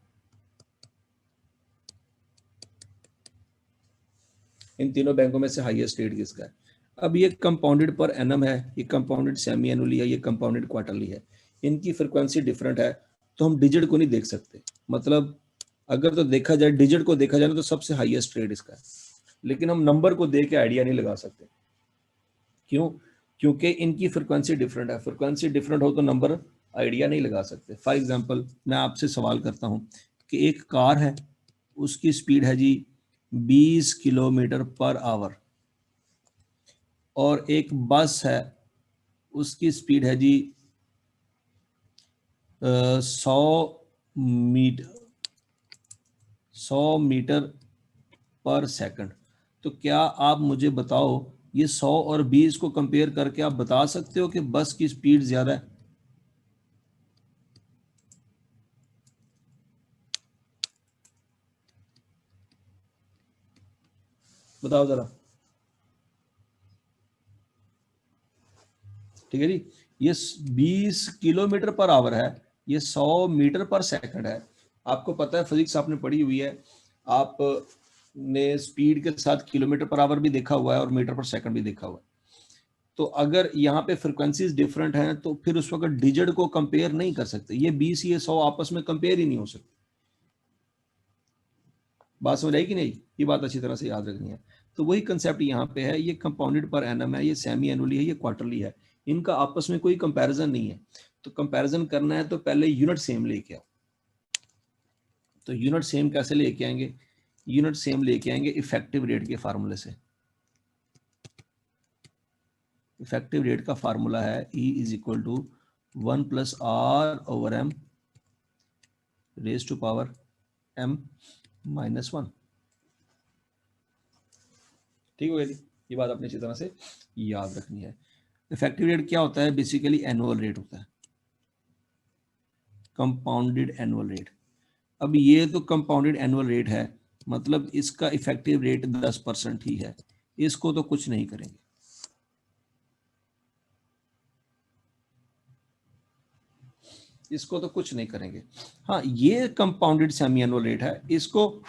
इन तीनों बैंकों में से हाईएस्ट रेट किसका है? अब ये कंपाउंडेड पर एनम है, ये कंपाउंडेड सेमी एनुअली है, ये कंपाउंडेड क्वार्टरली है। इनकी फ्रीक्वेंसी डिफरेंट है, तो हम डिजिट को नहीं देख सकते। मतलब अगर तो देखा जाए, डिजिट को देखा जाए तो सबसे हाईएस्ट रेट इसका है, लेकिन हम नंबर को देख के आइडिया नहीं लगा सकते। क्यों? क्योंकि इनकी फ्रिक्वेंसी डिफरेंट है। फ्रिक्वेंसी डिफरेंट हो तो नंबर आइडिया नहीं लगा सकते। फॉर एग्जांपल मैं आपसे सवाल करता हूं कि एक कार है, उसकी स्पीड है जी 20 किलोमीटर पर आवर, और एक बस है उसकी स्पीड है जी 100 मीटर पर सेकंड। तो क्या आप मुझे बताओ, ये 100 और 20 को कंपेयर करके आप बता सकते हो कि बस की स्पीड ज्यादा है? बताओ जरा। ठीक है जी, ये 20 किलोमीटर पर आवर है, ये 100 मीटर पर सेकंड है। आपको पता है, फिजिक्स आपने पढ़ी हुई है, आपने स्पीड के साथ किलोमीटर पर आवर भी देखा हुआ है और मीटर पर सेकंड भी देखा हुआ है। तो अगर यहाँ पे फ्रिक्वेंसीज डिफरेंट हैं तो फिर उस वक्त डिजिट को कंपेयर नहीं कर सकते। ये 20 ये 100 आपस में कंपेयर ही नहीं हो सकते। बात समझ आई कि नहीं? ये बात अच्छी तरह से याद रखनी है। तो वही कंसेप्ट यहाँ पे है, ये कंपाउंडेड पर एनम है, ये सेमी एनुअली है, ये क्वार्टरली है। इनका आपस में कोई कंपैरिजन नहीं है। तो कंपैरिजन करना है तो पहले यूनिट सेम लेके आओ। तो यूनिट सेम कैसे लेके आएंगे? यूनिट सेम लेके आएंगे इफेक्टिव रेट के फार्मूले से। इफेक्टिव रेट का फार्मूला है E is equal to 1+R/m raise to power m-1। ठीक है, ये बात अपनी अच्छी तरह से याद रखनी है। इफेक्टिव रेट क्या होता है? बेसिकली एनुअल रेट होता है, कंपाउंडेड एनुअल रेट। अब ये तो कंपाउंडेड एनुअल रेट है, मतलब इसका इफेक्टिव रेट 10% ही है। इसको तो कुछ नहीं करेंगे। इसको तो कुछ नहीं करेंगे। हाँ, ये कंपाउंडेड सेमी एनुअल रेट है, इसको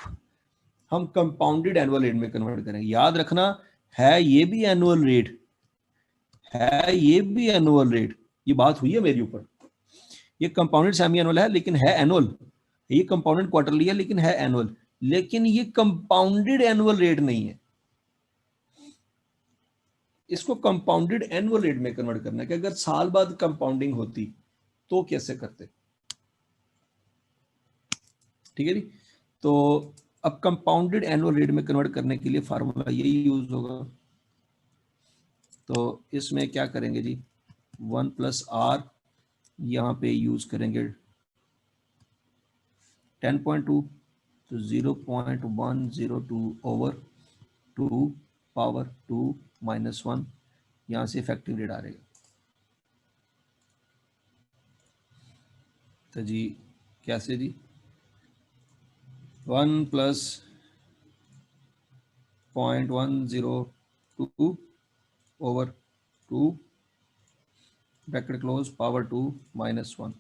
हम कंपाउंडेड एनुअल रेट में कन्वर्ट करेंगे। याद रखना है, ये भी एनुअल रेट है, ये भी एनुअल रेट। ये बात हुई है मेरी ऊपर। ये कंपाउंडेड सेमी एनुअल है लेकिन है एनुअल, ये कंपाउंडेड क्वार्टरली है लेकिन है एनुअल, लेकिन ये कंपाउंडेड एनुअल रेट नहीं है। इसको कंपाउंडेड एनुअल रेट में कन्वर्ट करना है कि अगर साल बाद कंपाउंडिंग होती तो कैसे करते। ठीक है जी। तो अब कंपाउंडेड एनुअल रेट में कन्वर्ट करने के लिए फार्मूला यही यूज होगा। तो इसमें क्या करेंगे जी, 1+R यहाँ पे यूज करेंगे 10.2, तो 0.102/2 यहाँ से इफेक्टिव रेट आ रहेगा। तो जी कैसे जी, 1+0.102/2 ब्रैकेट क्लोज पावर 2-1।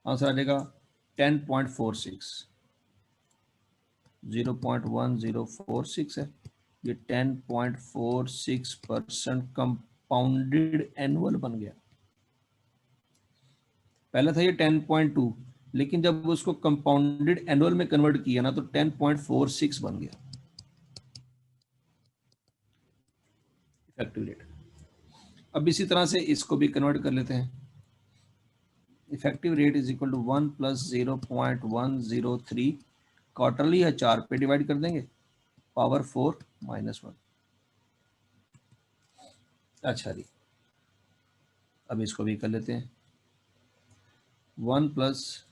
आंसर आ जाएगा 10.46। 0.1046 है, ये 10.46% कंपाउंडेड एनुअल बन गया। पहले था ये 10.2, लेकिन जब उसको कंपाउंडेड एनुअल में कन्वर्ट किया ना तो 10.46 बन गया इफेक्टिव रेट। अब इसी तरह से इसको भी कन्वर्ट कर लेते हैं। Effective rate is equal to 1 plus 0.103 quarterly है, 4 पे डिवाइड कर देंगे, पावर 4 माइनस 1। अच्छा जी, अब इसको भी कर लेते हैं। 1 plus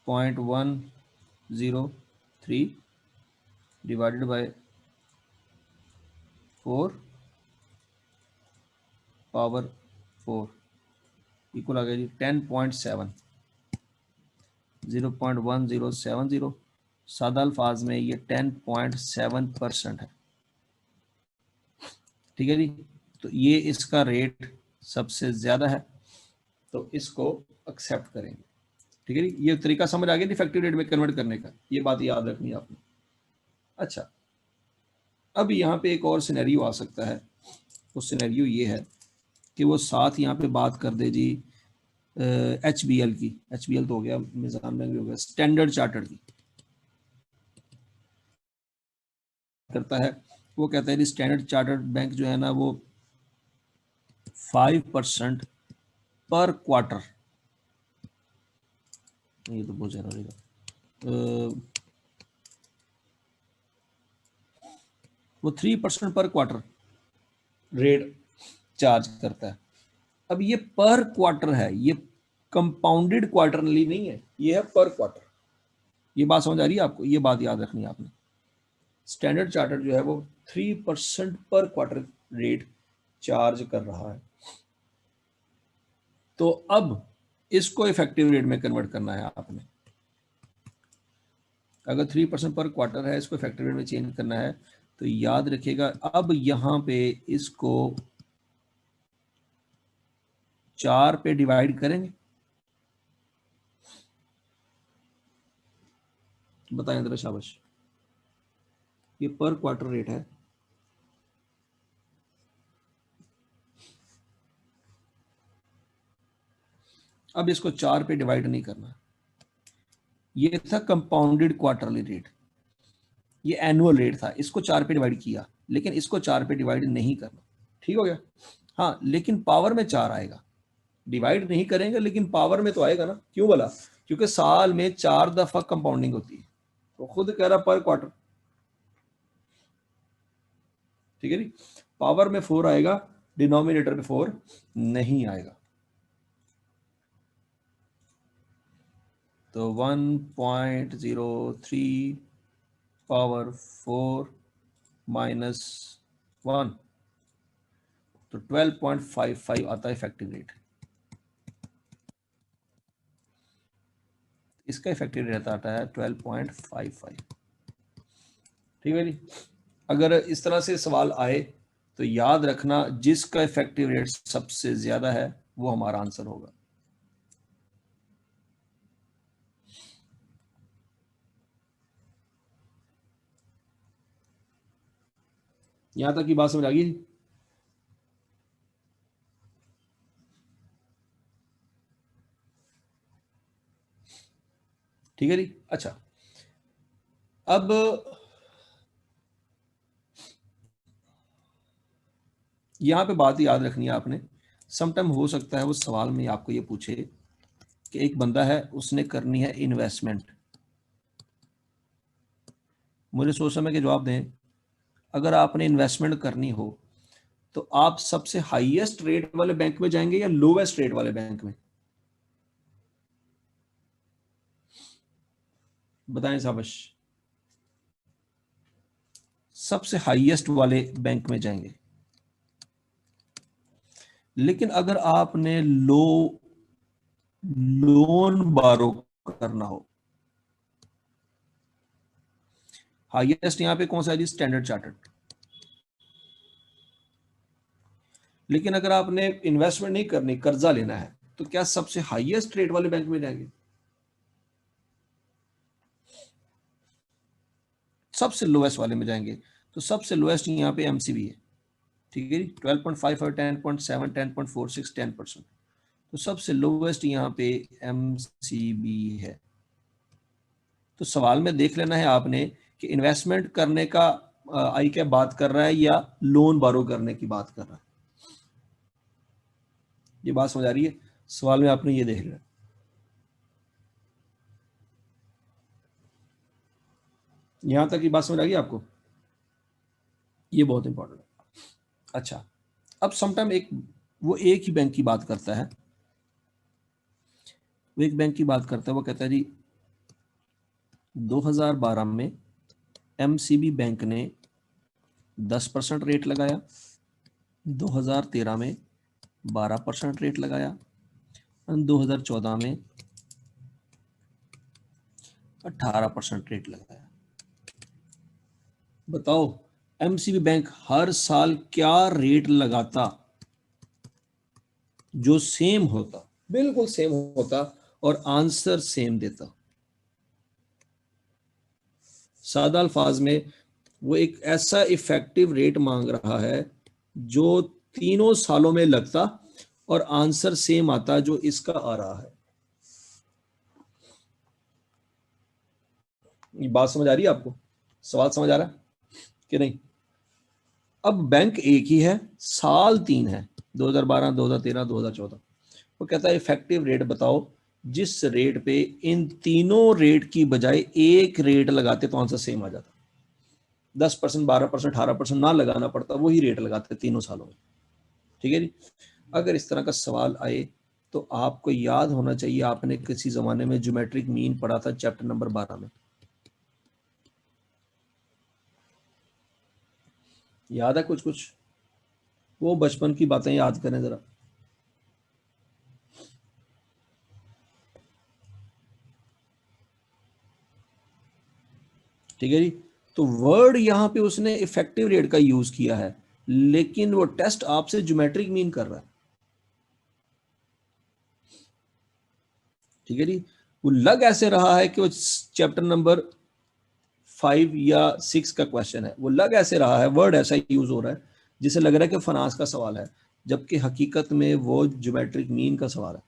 0.103 divided by 4 power 4 equal आ गया जी 10.7, 0.1070। सादा अल्फाज में ये 10.7% है। ठीक है जी, तो ये इसका रेट सबसे ज़्यादा है, तो इसको एक्सेप्ट करेंगे। ठीक है जी, ये तरीका समझ आ गया इफेक्टिव रेट में कन्वर्ट करने का, ये बात याद रखनी है आपने। अच्छा, अब यहाँ पे एक और सिनेरियो आ सकता है। वो सिनेरियो ये है कि वो साथ यहाँ पे बात कर दे जी HBL की। HBL तो हो गया, निज़ाम बैंक भी हो गया, स्टैंडर्ड चार्टर्ड की करता है। वो कहता है कि स्टैंडर्ड चार्टर्ड बैंक जो है ना वो 5% पर क्वार्टर, ये तो बहुत ज़्यादा रहेगा, वो 3% पर क्वार्टर रेट चार्ज करता है। अब ये पर क्वार्टर है, ये कंपाउंडेड क्वार्टरली नहीं है, ये है पर क्वार्टर। ये बात समझ आ रही है आपको? ये बात याद रखनी है आपने। स्टैंडर्ड चार्टर जो है वो 3% पर क्वार्टर रेट चार्ज कर रहा है। तो अब इसको इफेक्टिव रेट में कन्वर्ट करना है आपने। अगर 3% पर क्वार्टर है, इसको इफेक्टिव रेट में चेंज करना है, तो याद रखिएगा अब यहां पे इसको 4 पे डिवाइड करेंगे। बताएं जरा शाबाश। ये पर क्वार्टर रेट है, अब इसको 4 पे डिवाइड नहीं करना। ये था कंपाउंडेड क्वार्टरली रेट, ये एनुअल रेट था, इसको 4 पे डिवाइड किया, लेकिन इसको 4 पे डिवाइड नहीं करना। ठीक हो गया? हाँ, लेकिन पावर में 4 आएगा। डिवाइड नहीं करेंगे लेकिन पावर में तो आएगा ना। क्यों बोला? क्योंकि साल में 4 दफा कंपाउंडिंग होती है, तो खुद कह रहा पर क्वार्टर। ठीक है जी, पावर में 4 आएगा, डिनोमिनेटर में 4 नहीं आएगा। तो 1.03 पावर 4 माइनस 1, तो 12.55 आता है इफेक्टिव रेट। इसका इफेक्टिव रेट आता है 12.55। ठीक है जी, अगर इस तरह से सवाल आए तो याद रखना जिसका इफेक्टिव रेट सबसे ज्यादा है वो हमारा आंसर होगा। यहां तक की बात समझ आ गई? ठीक है जी। अच्छा, अब यहां पे बात याद रखनी है आपने। समटाइम हो सकता है वो सवाल में आपको ये पूछे कि एक बंदा है, उसने करनी है इन्वेस्टमेंट। मुझे सोच समय के जवाब दें। अगर आपने इन्वेस्टमेंट करनी हो तो आप सबसे हाईएस्ट रेट वाले बैंक में जाएंगे या लोवेस्ट रेट वाले बैंक में? बताएं शाबाश। सबसे हाईएस्ट वाले बैंक में जाएंगे। लेकिन अगर आपने लोन बारो करना हो, हाईएस्ट यहां पे कौन सा है जी? Standard chartered. लेकिन अगर आपने इन्वेस्टमेंट नहीं करनी, कर्जा लेना है, तो क्या सबसे हाईएस्ट रेट वाले बैंक में जाएंगे? सबसे लोएस्ट वाले में जाएंगे। तो सबसे लोएस्ट यहाँ पे एमसीबी है। ठीक है जी, 12.5 और 10.7, 10.46, 10%। तो सबसे लोएस्ट यहाँ पे एमसीबी है। तो सवाल में देख लेना है आपने कि इन्वेस्टमेंट करने का आई क्या बात कर रहा है या लोन बारो करने की बात कर रहा है। ये बात समझ आ रही है? सवाल में आपने ये देख लिया, यहां तक की बात समझ आ गई आपको? ये बहुत इंपॉर्टेंट है। अच्छा, अब समटाइम वो एक ही बैंक की बात करता है, वो एक बैंक की बात करता है, वो कहता है जी 2012 में एमसीबी बैंक ने 10% रेट लगाया, 2013 में 12% रेट लगाया, 2014 में 18% रेट लगाया। बताओ एमसीबी बैंक हर साल क्या रेट लगाता जो सेम होता, बिल्कुल सेम होता, और आंसर सेम देता? सादा अल्फाज में वो एक ऐसा इफेक्टिव रेट मांग रहा है जो तीनों सालों में लगता और आंसर सेम आता जो इसका आ रहा है। ये बात समझ आ रही है आपको? सवाल समझ आ रहा है कि नहीं? अब बैंक एक ही है, साल 3 है, 2012, 2013, 2014। वो कहता है इफेक्टिव रेट बताओ जिस रेट पे इन तीनों रेट की बजाय एक रेट लगाते तो आंसर सेम आ जाता। 10%, 12%, 18% ना लगाना पड़ता, वही रेट लगाते तीनों सालों में। ठीक है जी? अगर इस तरह का सवाल आए तो आपको याद होना चाहिए आपने किसी जमाने में ज्योमेट्रिक मीन पढ़ा था चैप्टर नंबर 12 में। याद है कुछ कुछ? वो बचपन की बातें याद करें जरा। ठीक है जी? तो वर्ड यहां पे उसने इफेक्टिव रेट का यूज किया है, लेकिन वो टेस्ट आपसे ज्योमेट्रिक मीन कर रहा है। ठीक है जी? वो लग ऐसे रहा है कि वो चैप्टर नंबर 5 या 6 का क्वेश्चन है, वो लग ऐसे रहा है, वर्ड ऐसा यूज हो रहा है जिसे लग रहा है कि फाइनेंस का सवाल है, जबकि हकीकत में वो ज्योमेट्रिक मीन का सवाल है।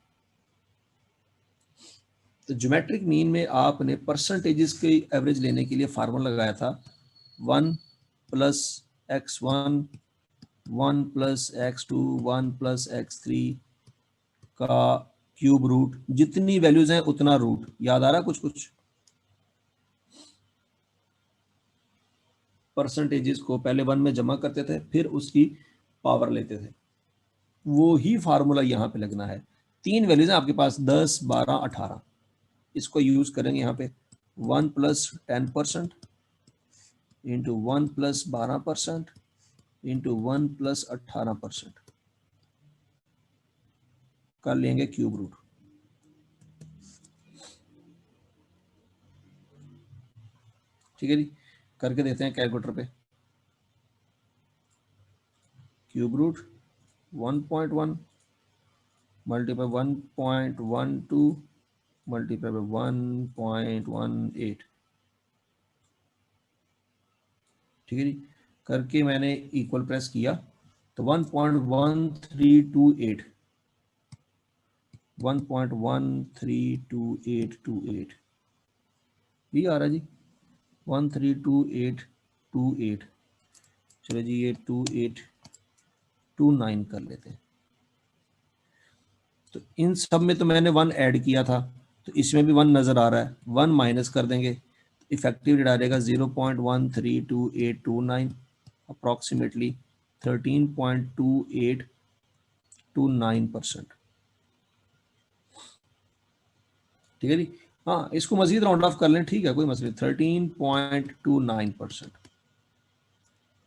तो ज्योमेट्रिक मीन में आपने परसेंटेजेस की एवरेज लेने के लिए फार्मूला लगाया था 1+x1, 1+x2, 1+x3 का क्यूब रूट, जितनी वैल्यूज हैं उतना रूट। याद आ रहा कुछ कुछ? परसेंटेजेस को पहले 1 में जमा करते थे, फिर उसकी पावर लेते थे। वो ही फार्मूला यहाँ पे लगना है। 3 वैल्यूज हैं आपके पास, 10, 12, 18। इसको यूज करेंगे यहाँ पे 1+10% इंटू 1+12% इंटू 1+18% कर लेंगे क्यूब रूट। ठीक है जी? करके देते हैं कैलकुलेटर पे। Cube root 1.1 multiply 1.12 multiply 1.18। ठीक है जी? करके मैंने इक्वल प्रेस किया तो 1.1328 1.132828 ये आ रहा जी 132,828। चलो जी ये 2829 कर लेते हैं। तो इन सब में तो मैंने 1 ऐड किया था, तो इसमें भी 1 नज़र आ रहा है, 1 माइनस कर देंगे, इफेक्टिव रेट आ जाएगा 0.132829, अप्रॉक्सीमेटली 13.2829%। ठीक है जी? हाँ, इसको मजीद राउंड ऑफ कर लें, ठीक है, कोई मसला नहीं, 13.29%।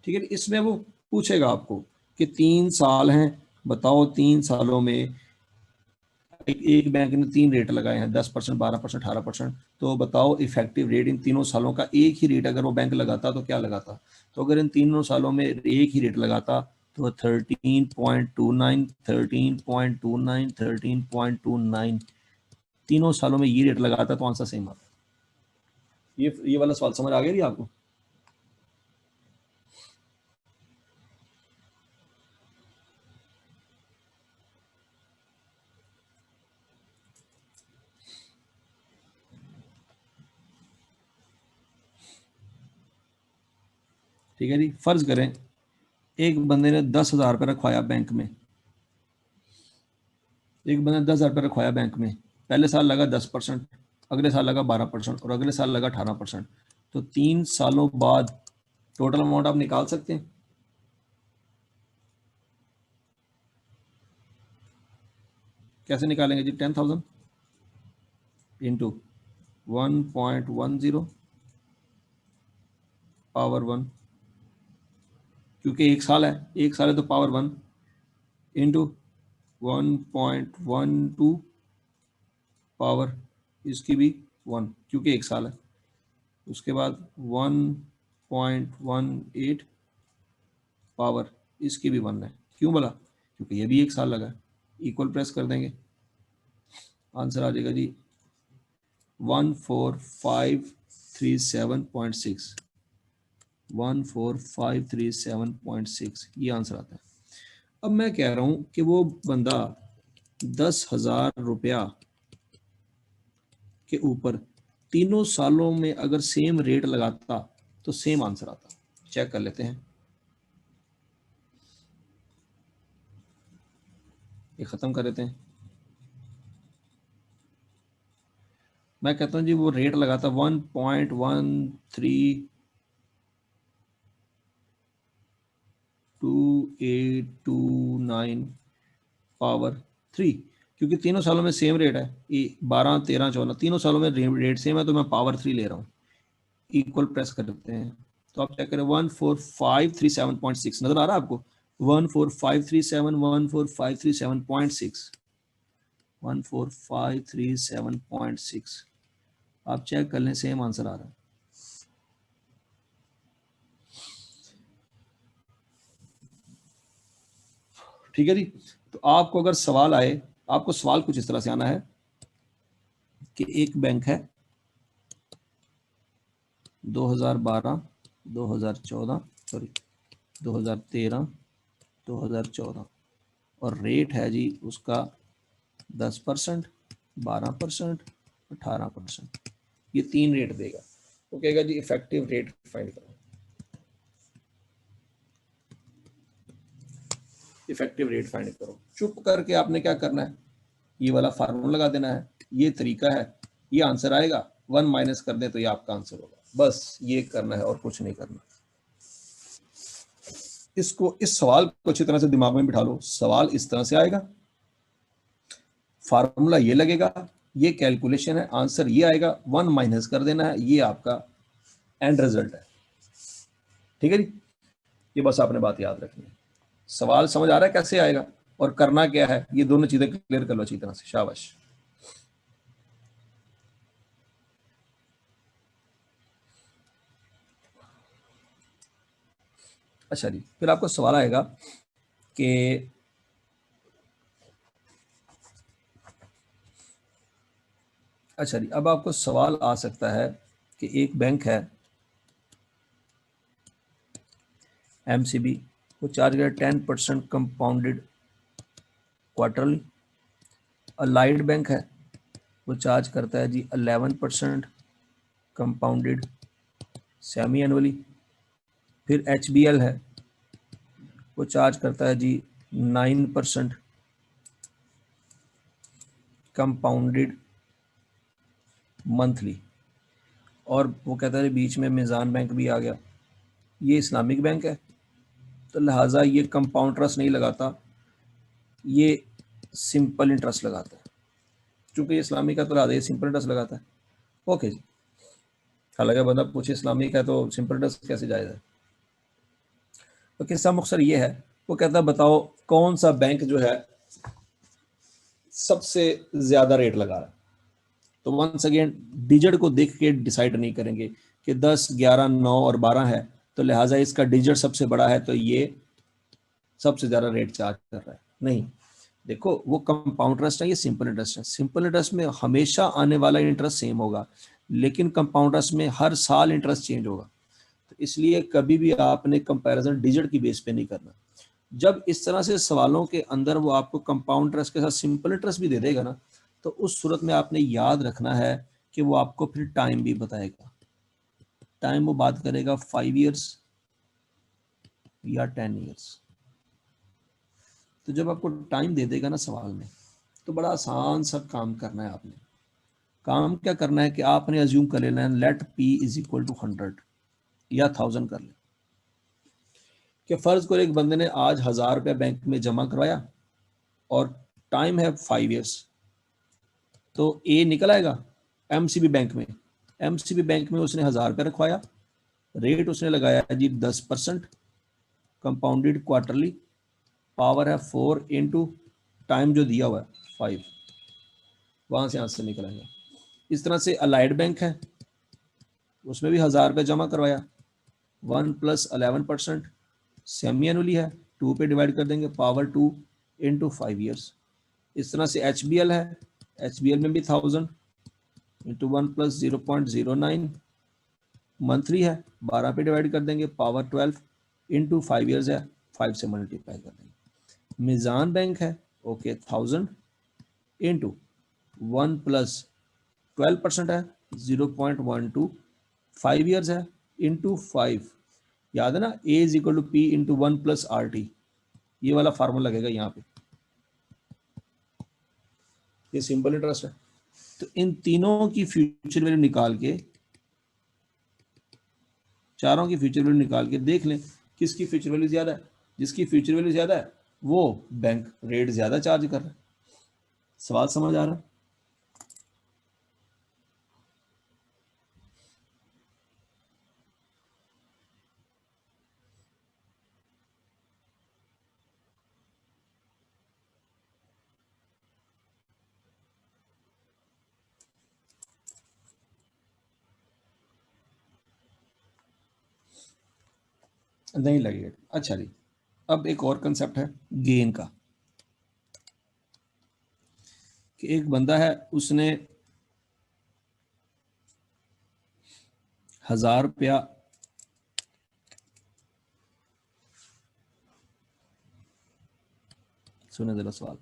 ठीक है? इसमें वो पूछेगा आपको कि 3 साल हैं, बताओ 3 सालों में एक बैंक ने 3 रेट लगाए हैं, 10%, 12%, 18%। तो बताओ इफेक्टिव रेट इन तीनों सालों का एक ही रेट अगर वो बैंक लगाता तो क्या लगाता? तो अगर इन तीनों सालों में एक ही रेट लगाता तो 13.29, 13.29, 13.29, तीनों सालों में ये रेट लगाता तो आंसर सेम आता। ये वाला सवाल समझ आ गया जी आपको? ठीक है जी? फर्ज करें एक बंदे ने 10,000 रुपये रखवाया बैंक में, एक बंदा 10,000 रुपये रखवाया बैंक में, पहले साल लगा 10%, अगले साल लगा 12% और अगले साल लगा 18%, तो 3 सालों बाद टोटल अमाउंट आप निकाल सकते हैं। कैसे निकालेंगे जी? 10,000 इंटू 1.10 पावर 1, क्योंकि एक साल है तो पावर 1 इंटू 1.12 पावर इसकी भी 1, क्योंकि एक साल है। उसके बाद 1.18 पावर इसकी भी 1 है। क्यों बोला? क्योंकि ये भी एक साल लगा है। इक्वल प्रेस कर देंगे, आंसर आ जाएगा जी 14537.6, 14537.6 ये आंसर आता है। अब मैं कह रहा हूं कि वो बंदा 10,000 रुपया के ऊपर तीनों सालों में अगर सेम रेट लगाता तो सेम आंसर आता। चेक कर लेते हैं, ये खत्म कर लेते हैं। मैं कहता हूं जी वो रेट लगाता 1.132829 पावर 3, क्योंकि तीनों सालों में सेम रेट है, 12, 13, 14 तीनों सालों में रेट सेम है, तो मैं पावर 3 ले रहा हूँ। इक्वल प्रेस करते हैं तो आप चेक करें 14537.6 नजर आ रहा है आपको? 14537 14537.6 आप चेक कर लें, सेम आंसर आ रहा है। ठीक है जी। तो आपको अगर सवाल आए, आपको सवाल कुछ इस तरह से आना है कि एक बैंक है 2012, 2014 सॉरी 2013, 2014 और रेट है जी उसका 10%, 12%, 18%। ये 3 रेट देगा। वो कहेगा जी इफेक्टिव रेट फाइंड करो। इफेक्टिव रेट फाइंड करो। चुप करके आपने क्या करना है, ये वाला फार्मूला लगा देना है, ये तरीका है, ये आंसर आएगा, 1 माइनस कर दे तो ये आपका आंसर होगा। बस ये करना है और कुछ नहीं करना। इसको, इस सवाल को अच्छी तरह से दिमाग में बिठा लो। सवाल इस तरह से आएगा, फार्मूला ये लगेगा, ये कैलकुलेशन है, आंसर ये आएगा, 1 माइनस कर देना है, ये आपका एंड रिजल्ट है। ठीक है जी, ये बस आपने बात याद रखनी है। सवाल समझ आ रहा है कैसे आएगा और करना क्या है, ये दोनों चीजें क्लियर कर लो अच्छी तरह से। शाबाश। अच्छा जी, फिर आपको सवाल आएगा कि अच्छा जी, अब आपको सवाल आ सकता है कि एक बैंक है एमसीबी, वो चार्ज कर 10% कंपाउंडेड क्वार्टरली। अलाइड बैंक है, वो चार्ज करता है जी 11% कंपाउंडेड सेमी एनुअली। फिर एचबीएल है, वो चार्ज करता है जी 9% कंपाउंडेड मंथली। और वो कहता है बीच में मिज़ान बैंक भी आ गया, ये इस्लामिक बैंक है तो लिहाजा ये कंपाउंड इंटरेस्ट नहीं लगाता, ये सिंपल इंटरेस्ट लगाता है। चूंकि ये इस्लामिक का तो लिहाजा ये सिंपल इंटरेस्ट लगाता है। ओके जी। हालांकि बंदा पूछे इस्लामिक है तो सिंपल इंटरेस्ट कैसे जायज़ है? तो किस्सा मुख्तसर ये है, वो कहता है बताओ कौन सा बैंक जो है सबसे ज्यादा रेट लगा रहा है। तो वंस अगेन डिजिट को देख के डिसाइड नहीं करेंगे कि 10, 11, 9 और 12 है तो लिहाजा इसका डिजिट सबसे बड़ा है तो ये सबसे ज्यादा रेट चार्ज कर रहा है। नहीं, देखो वो कंपाउंड इंटरेस्ट है, ये सिंपल इंटरेस्ट है। सिंपल इंटरेस्ट में हमेशा आने वाला इंटरेस्ट सेम होगा, लेकिन कंपाउंड इंटरेस्ट में हर साल इंटरेस्ट चेंज होगा। तो इसलिए कभी भी आपने कंपैरिजन डिजिट की बेस पे नहीं करना। जब इस तरह से सवालों के अंदर वो आपको कंपाउंड इंटरेस्ट के साथ सिंपल इंटरेस्ट भी दे देगा ना, तो उस सूरत में आपने याद रखना है कि वो आपको फिर टाइम भी बताएगा। टाइम वो बात करेगा 5 ईयर्स या 10 ईयर्स। तो जब आपको टाइम दे देगा ना सवाल में, तो बड़ा आसान सा काम करना है आपने। काम क्या करना है कि आपने अज्यूम कर लेना है let P is equal to 100 या 1000 कर ले, कि फर्ज करो एक बंदे ने आज 1000 रुपया बैंक में जमा करवाया और टाइम है 5 ईयर्स, तो ए निकल आएगा एमसीबी बैंक में। एमसीबी बैंक में उसने 1000 रुपया रखवाया, रेट उसने लगाया जी 10%, कंपाउंडेड क्वार्टरली, पावर है 4 इंटू टाइम जो दिया हुआ है 5, वहां से आंसर निकल आएगा। इस तरह से अलाइड बैंक है, उसमें भी 1000 रुपये जमा करवाया, 1 + 11%, सेमी एनुअली है, 2 पे डिवाइड कर देंगे, पावर 2 इंटू 5 ईयर्स। इस तरह से HBL है, HBL में भी 1000 इंटू 1 + 0.09, मंथली है, 12 पे डिवाइड कर देंगे, पावर 12 इंटू 5 ईयर्स है, 5 से मल्टीप्लाई कर देंगे। मिजान बैंक है, ओके, 1000 इंटू 1 + 12% है, 0.12, 5 ईयर्स है, इंटू 5, याद है ना, A is equal to P into 1 + RT, ये वाला फार्मूला लगेगा यहाँ पे, ये सिंपल इंटरेस्ट है। तो इन तीनों की फ्यूचर वैल्यू निकाल के, चारों की फ्यूचर वैल्यू निकाल के देख लें किसकी फ्यूचर वैल्यू ज्यादा है। जिसकी फ्यूचर वैल्यू ज्यादा है वो बैंक रेट ज्यादा चार्ज कर रहा है। सवाल समझ आ रहा है? नहीं लगेगा। अच्छा जी, अब एक और कंसेप्ट है गेन का, कि एक बंदा है, उसने 1000 रुपया सुने जरा सवाल,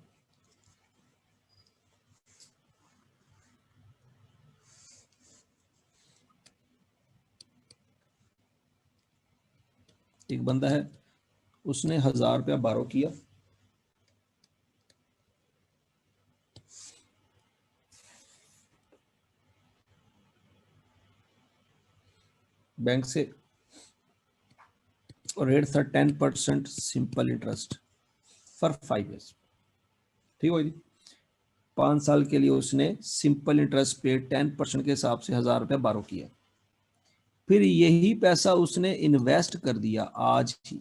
एक बंदा है, उसने 1000 रुपया बारो किया, बैंक से, और रेट था 10% सिंपल इंटरेस्ट फॉर 5 ईयर्स। ठीक हो जी, 5 साल के लिए उसने सिंपल इंटरेस्ट पे 10% के हिसाब से 1000 रुपया बारो किया। फिर यही पैसा उसने इन्वेस्ट कर दिया, आज ही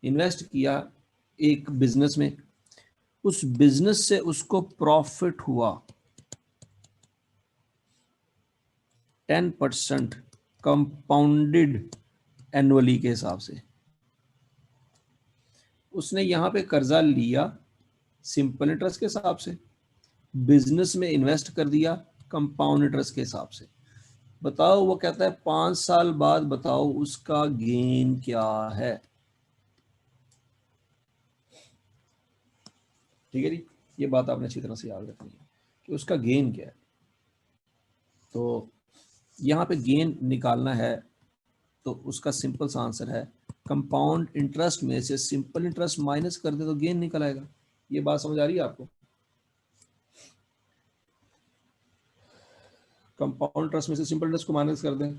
इन्वेस्ट किया एक बिजनेस में, उस बिजनेस से उसको प्रॉफिट हुआ 10% कंपाउंडेड एनुअली के हिसाब से। उसने यहां पे कर्जा लिया सिंपल इंटरेस्ट के हिसाब से, बिजनेस में इन्वेस्ट कर दिया कंपाउंड इंटरेस्ट के हिसाब से। बताओ, वो कहता है 5 साल बाद बताओ उसका गेन क्या है। ठीक है जी, ये बात आपने अच्छी तरह से याद रखनी है कि उसका गेन क्या है। तो यहाँ पे गेन निकालना है, तो उसका सिंपल सा आंसर है कंपाउंड इंटरेस्ट में से सिंपल इंटरेस्ट माइनस कर दे तो गेन निकल आएगा। ये बात समझ आ रही है आपको? कंपाउंड इंटरेस्ट में से सिंपल इंटरेस्ट को माइनस कर दें,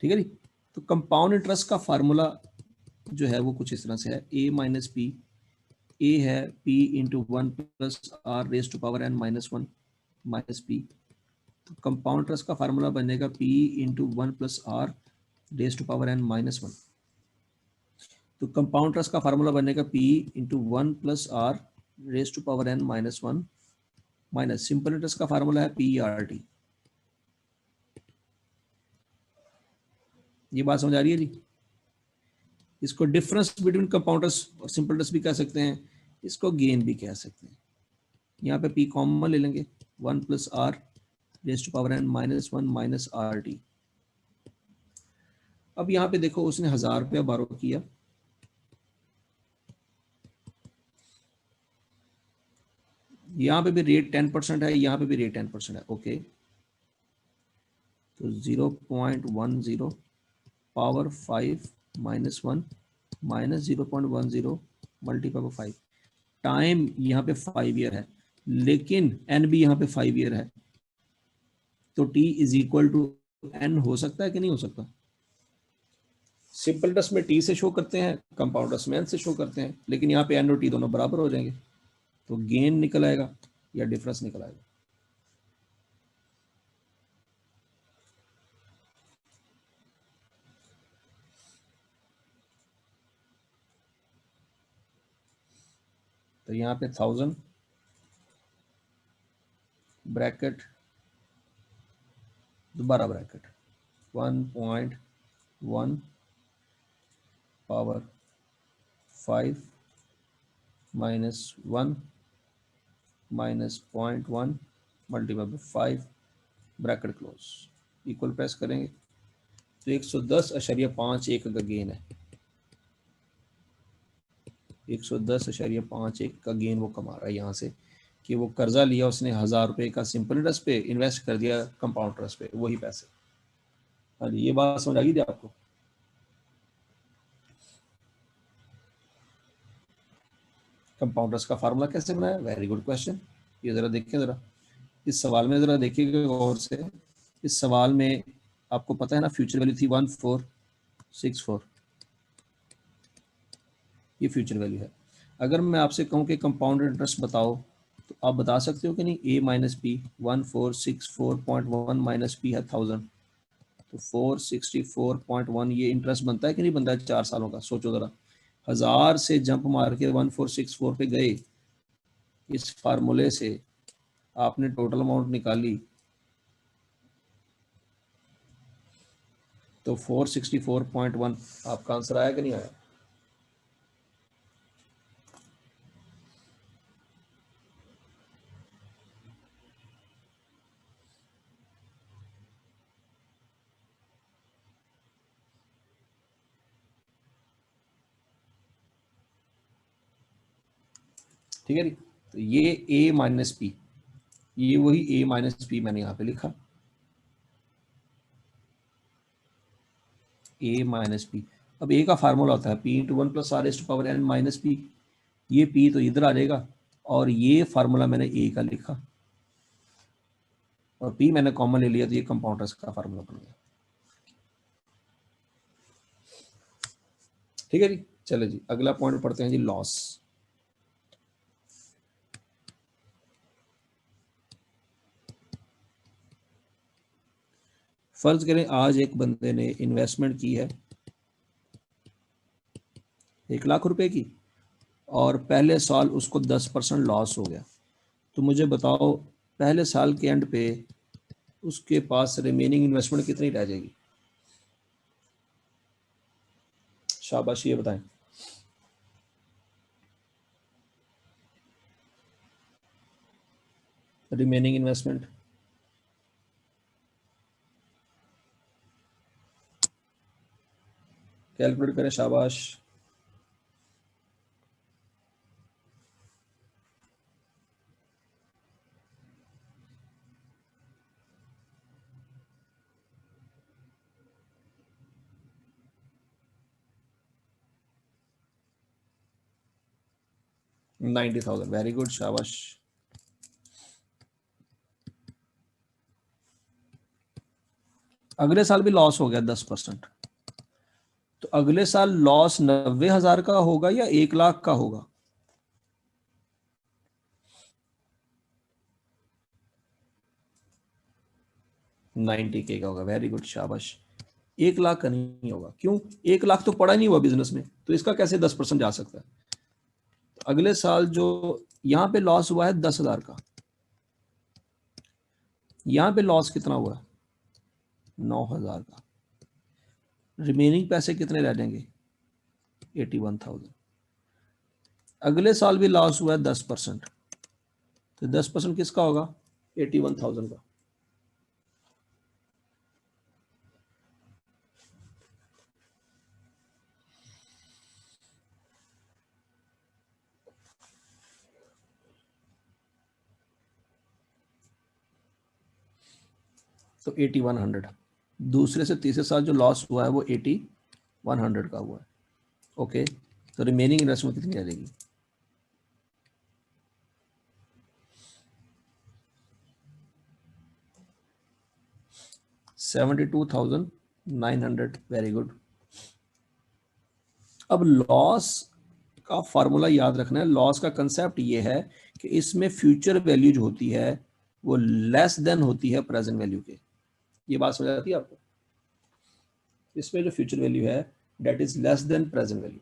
ठीक है जी। तो कंपाउंड इंटरेस्ट का फार्मूला जो है वो कुछ इस तरह से है, A माइनस पी, ए है P into 1 + R raise to power n -1 minus P. तो कंपाउंड इंटरेस्ट का फार्मूला बनेगा P into 1 + R raise to power n -1। तो कंपाउंड इंटरेस्ट का फार्मूला बनेगा P into 1 + R raise to power n -1 minus simple interest का formula है PERT। ये बात समझ आ रही है जी? इसको डिफरेंस बिटवीन कंपाउंडर्स और सिंपल इंटरेस्ट भी कह सकते हैं, इसको गेन भी कह सकते हैं। यहाँ पे P कॉमन ले लेंगे, 1 + R raise to power n -1 minus RT। अब यहाँ पे देखो, उसने 1000 रुपया बारो किया, यहाँ पे भी रेट 10% है, यहाँ पे भी रेट 10% है, ओके। तो 0.10 power 5 -1 minus 0.10 multiply by 5। Time यहाँ पे 5 ईयर है, लेकिन एन भी यहाँ पे 5 ईयर है, तो T is equal to N हो सकता है कि नहीं हो सकता? सिंपल टेस्ट में टी से शो करते हैं, कंपाउंड टेस्ट में एन से शो करते हैं, लेकिन यहाँ पे एन और टी दोनों बराबर हो जाएंगे, तो गेन निकल आएगा या डिफरेंस निकल आएगा? तो यहाँ पे 1000 ब्रैकेट, दोबारा bracket, 1.1 power 5 -1 minus 0.1 multiply by 5 bracket close, equal press करेंगे तो 110.51 का गेन है। 110.51 का गेन वो कमा रहा है यहाँ से, कि वो कर्जा लिया उसने 1000 रुपये का सिंपल इंटरेस्ट पे, इन्वेस्ट कर दिया कंपाउंड इंटरेस्ट पे, वही पैसे। हाँ, ये बात समझ आ गई थी आपको? कंपाउंडर्स का फार्मूला कैसे बनाया? Very good question. ये जरा देखें, जरा इस सवाल में जरा देखिएगा गौर से। इस सवाल में आपको पता है ना, फ्यूचर वैल्यू थी 1464, ये फ्यूचर वैल्यू है। अगर मैं आपसे कहूँ कि कंपाउंड इंटरेस्ट बताओ, तो आप बता सकते हो कि नहीं? ए माइनस पी, 1464.1 माइनस पी है 1000, तो 464.1 ये इंटरेस्ट बनता है कि नहीं बनता है 4 सालों का? सोचो जरा, 1000 से जंप मार के 1464 पे गए, इस फार्मूले से आपने टोटल अमाउंट निकाली, तो 464.1 आपका आंसर आया कि नहीं आया? ठीक है जी। तो ये a माइनस पी, ये वही a माइनस पी मैंने यहाँ पे लिखा, a माइनस पी। अब a का फार्मूला होता है p into 1 plus R S to power n minus P. ये p तो इधर आ जाएगा, और ये फार्मूला मैंने a का लिखा, और p मैंने कॉमन ले लिया, तो ये कंपाउंडर्स का फार्मूला बन गया। ठीक है जी। चलो जी, अगला पॉइंट पढ़ते हैं जी, लॉस। फर्ज करें आज एक बंदे ने इन्वेस्टमेंट की है 1,00,000 रुपए की, और पहले साल उसको 10% लॉस हो गया। तो मुझे बताओ, पहले साल के एंड पे उसके पास रिमेनिंग इन्वेस्टमेंट कितनी रह जाएगी? शाबाश, ये बताएं। रिमेनिंग इन्वेस्टमेंट कैलकुलेट करें, शाबाश। $90,000, वेरी गुड, शाबाश। अगले साल भी लॉस हो गया 10%, तो अगले साल लॉस 90,000 का होगा या 1,00,000 का होगा? 90K का होगा, वेरी गुड, शाबाश। 1,00,000 का नहीं होगा, क्यों? 1,00,000 तो पड़ा नहीं हुआ बिजनेस में, तो इसका कैसे 10% जा सकता है? तो अगले साल जो यहाँ पे लॉस हुआ है 10,000 का, यहाँ पे लॉस कितना हुआ है? 9,000 का। रिमेनिंग पैसे कितने रह जाएंगे? 81,000। अगले साल भी लॉस हुआ है 10%, तो 10% किसका होगा? 81,000 का। तो 8100। दूसरे से तीसरे साल जो लॉस हुआ है वो 80/100 का हुआ है। ओके, तो रिमेनिंग इन्वेस्टमेंट कितनी आ जाएगी? $72,900। Very good. अब लॉस का फार्मूला याद रखना है। लॉस का कंसेप्ट ये है कि इसमें फ्यूचर वैल्यू जो होती है वो लेस देन होती है प्रेजेंट वैल्यू के। ये बात समझ आती है आपको? इसमें जो फ्यूचर वैल्यू है that is less than present value.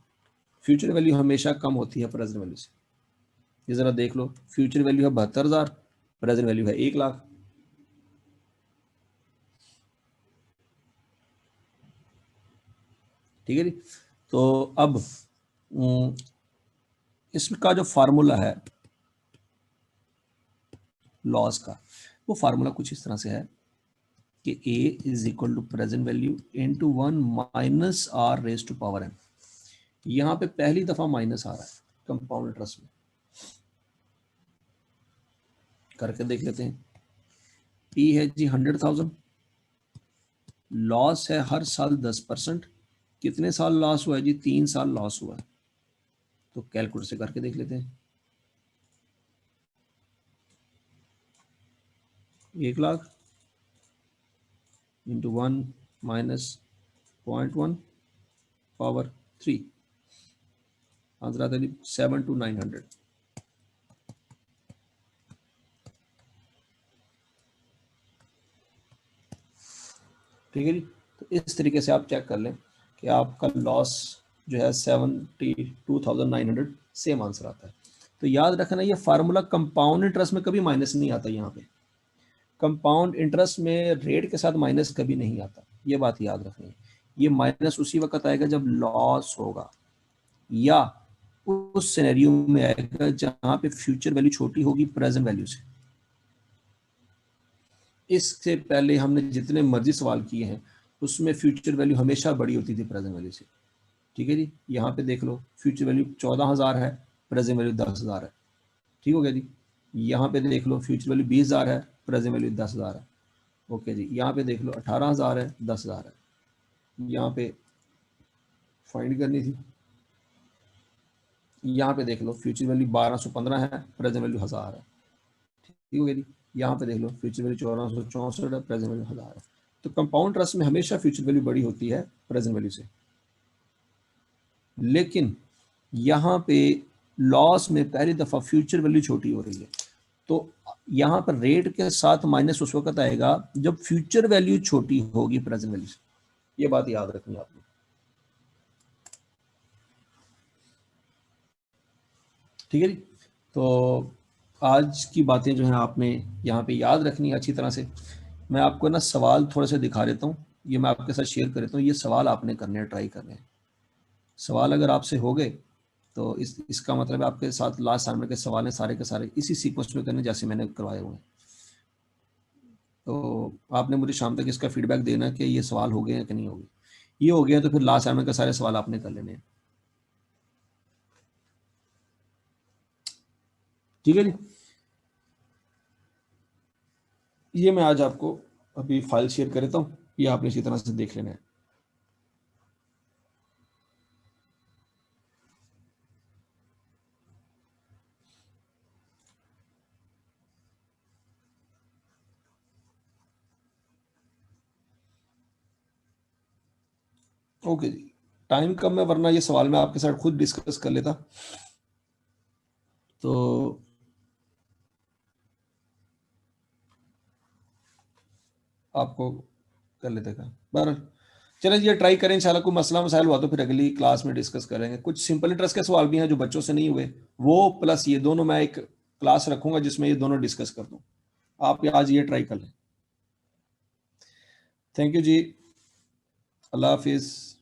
Future value हमेशा कम होती है प्रेजेंट वैल्यू से। ये जरा देख लो, फ्यूचर वैल्यू है 72,000, प्रेजेंट वैल्यू है 1,00,000। ठीक है जी। तो अब इसका जो फार्मूला है लॉस का, वो फार्मूला कुछ इस तरह से है कि a is equal to present value into 1 minus r raise to power n। यहां पे पहली दफा माइनस आ रहा है कंपाउंड इंटरेस्ट में। करके देख लेते हैं। p है जी 100,000, लॉस है हर साल 10%। कितने साल लॉस हुआ है जी? 3 साल लॉस हुआ है। तो कैलकुलेटर से करके देख लेते हैं। 1,00,000 इंटू 1 माइनस 0.1 पावर 3, आंसर आता है जी 7,900। ठीक है जी। तो इस तरीके से आप चेक कर लें कि आपका लॉस जो है 72,900 सेम आंसर आता है। तो याद रखना ये फार्मूला कंपाउंड इंटरेस्ट में कभी माइनस नहीं आता। यहाँ पे कंपाउंड इंटरेस्ट में रेट के साथ माइनस कभी नहीं आता, ये बात याद रखनी है। ये माइनस उसी वक्त आएगा जब लॉस होगा, या उस सिनेरियो में आएगा जहां पे फ्यूचर वैल्यू छोटी होगी प्रेजेंट वैल्यू से। इससे पहले हमने जितने मर्जी सवाल किए हैं उसमें फ्यूचर वैल्यू हमेशा बड़ी होती थी प्रेजेंट वैल्यू से। ठीक है जी। यहाँ पे देख लो, फ्यूचर वैल्यू 14,000 है, प्रेजेंट वैल्यू 10,000 है। ठीक हो गया जी। यहाँ पे देख लो, फ्यूचर वैल्यू 20,000 है, प्रेजेंट वैल्यू 10,000 है। ओके जी। यहाँ पे देख लो 18,000 है, 10,000 है। यहाँ पे फाइंड करनी थी। यहाँ पे देख लो, फ्यूचर वैल्यू 1215 है, प्रेजेंट वैल्यू 1000 है। ठीक हो गया जी। यहाँ पे देख लो, फ्यूचर वैल्यू 1464 है, प्रेजेंट वैल्यू 1000 है। तो कंपाउंड इंटरेस्ट में हमेशा फ्यूचर वैल्यू बड़ी होती है प्रेजेंट वैल्यू से। लेकिन यहाँ पे लॉस में पहली दफा फ्यूचर वैल्यू छोटी हो रही है। तो यहाँ पर रेट के साथ माइनस उस वक्त आएगा जब फ्यूचर वैल्यू छोटी होगी प्रेजेंट वैल्यू से। ये बात याद रखनी है आपको। ठीक है जी। तो आज की बातें जो हैं आपने यहाँ पे याद रखनी है अच्छी तरह से। मैं आपको ना सवाल थोड़े से दिखा देता हूँ, ये मैं आपके साथ शेयर कर देता हूँ। ये सवाल आपने करने हैं, ट्राई करने हैं। सवाल अगर आपसे हो गए तो इसका मतलब आपके साथ लास्ट असाइनमेंट के सवाल हैं सारे के सारे इसी सीक्वेंस में करने जैसे मैंने करवाए हुए हैं। तो आपने मुझे शाम तक इसका फीडबैक देना कि ये सवाल हो गए हैं कि नहीं हो गए। ये हो गया तो फिर लास्ट असाइनमेंट के सारे सवाल आपने कर लेने हैं। ठीक है जी। ये मैं आज आपको अभी फाइल शेयर कर देता हूँ, ये आपने इसी तरह से देख लेना है। ओके जी। टाइम कम है वरना ये सवाल मैं आपके साथ खुद डिस्कस कर लेता। तो आपको कर लेते का बहरहाल। चलें ये ट्राई करें, इंशाल्लाह कोई मसला मसाइल हुआ तो फिर अगली क्लास में डिस्कस करेंगे। कुछ सिंपल इंटरेस्ट के सवाल भी हैं जो बच्चों से नहीं हुए, वो प्लस ये दोनों मैं एक क्लास रखूंगा जिसमें ये दोनों डिस्कस कर दूँ। आप आज ये ट्राई कर लें। थैंक यू जी। अल्लाह हाफिज़।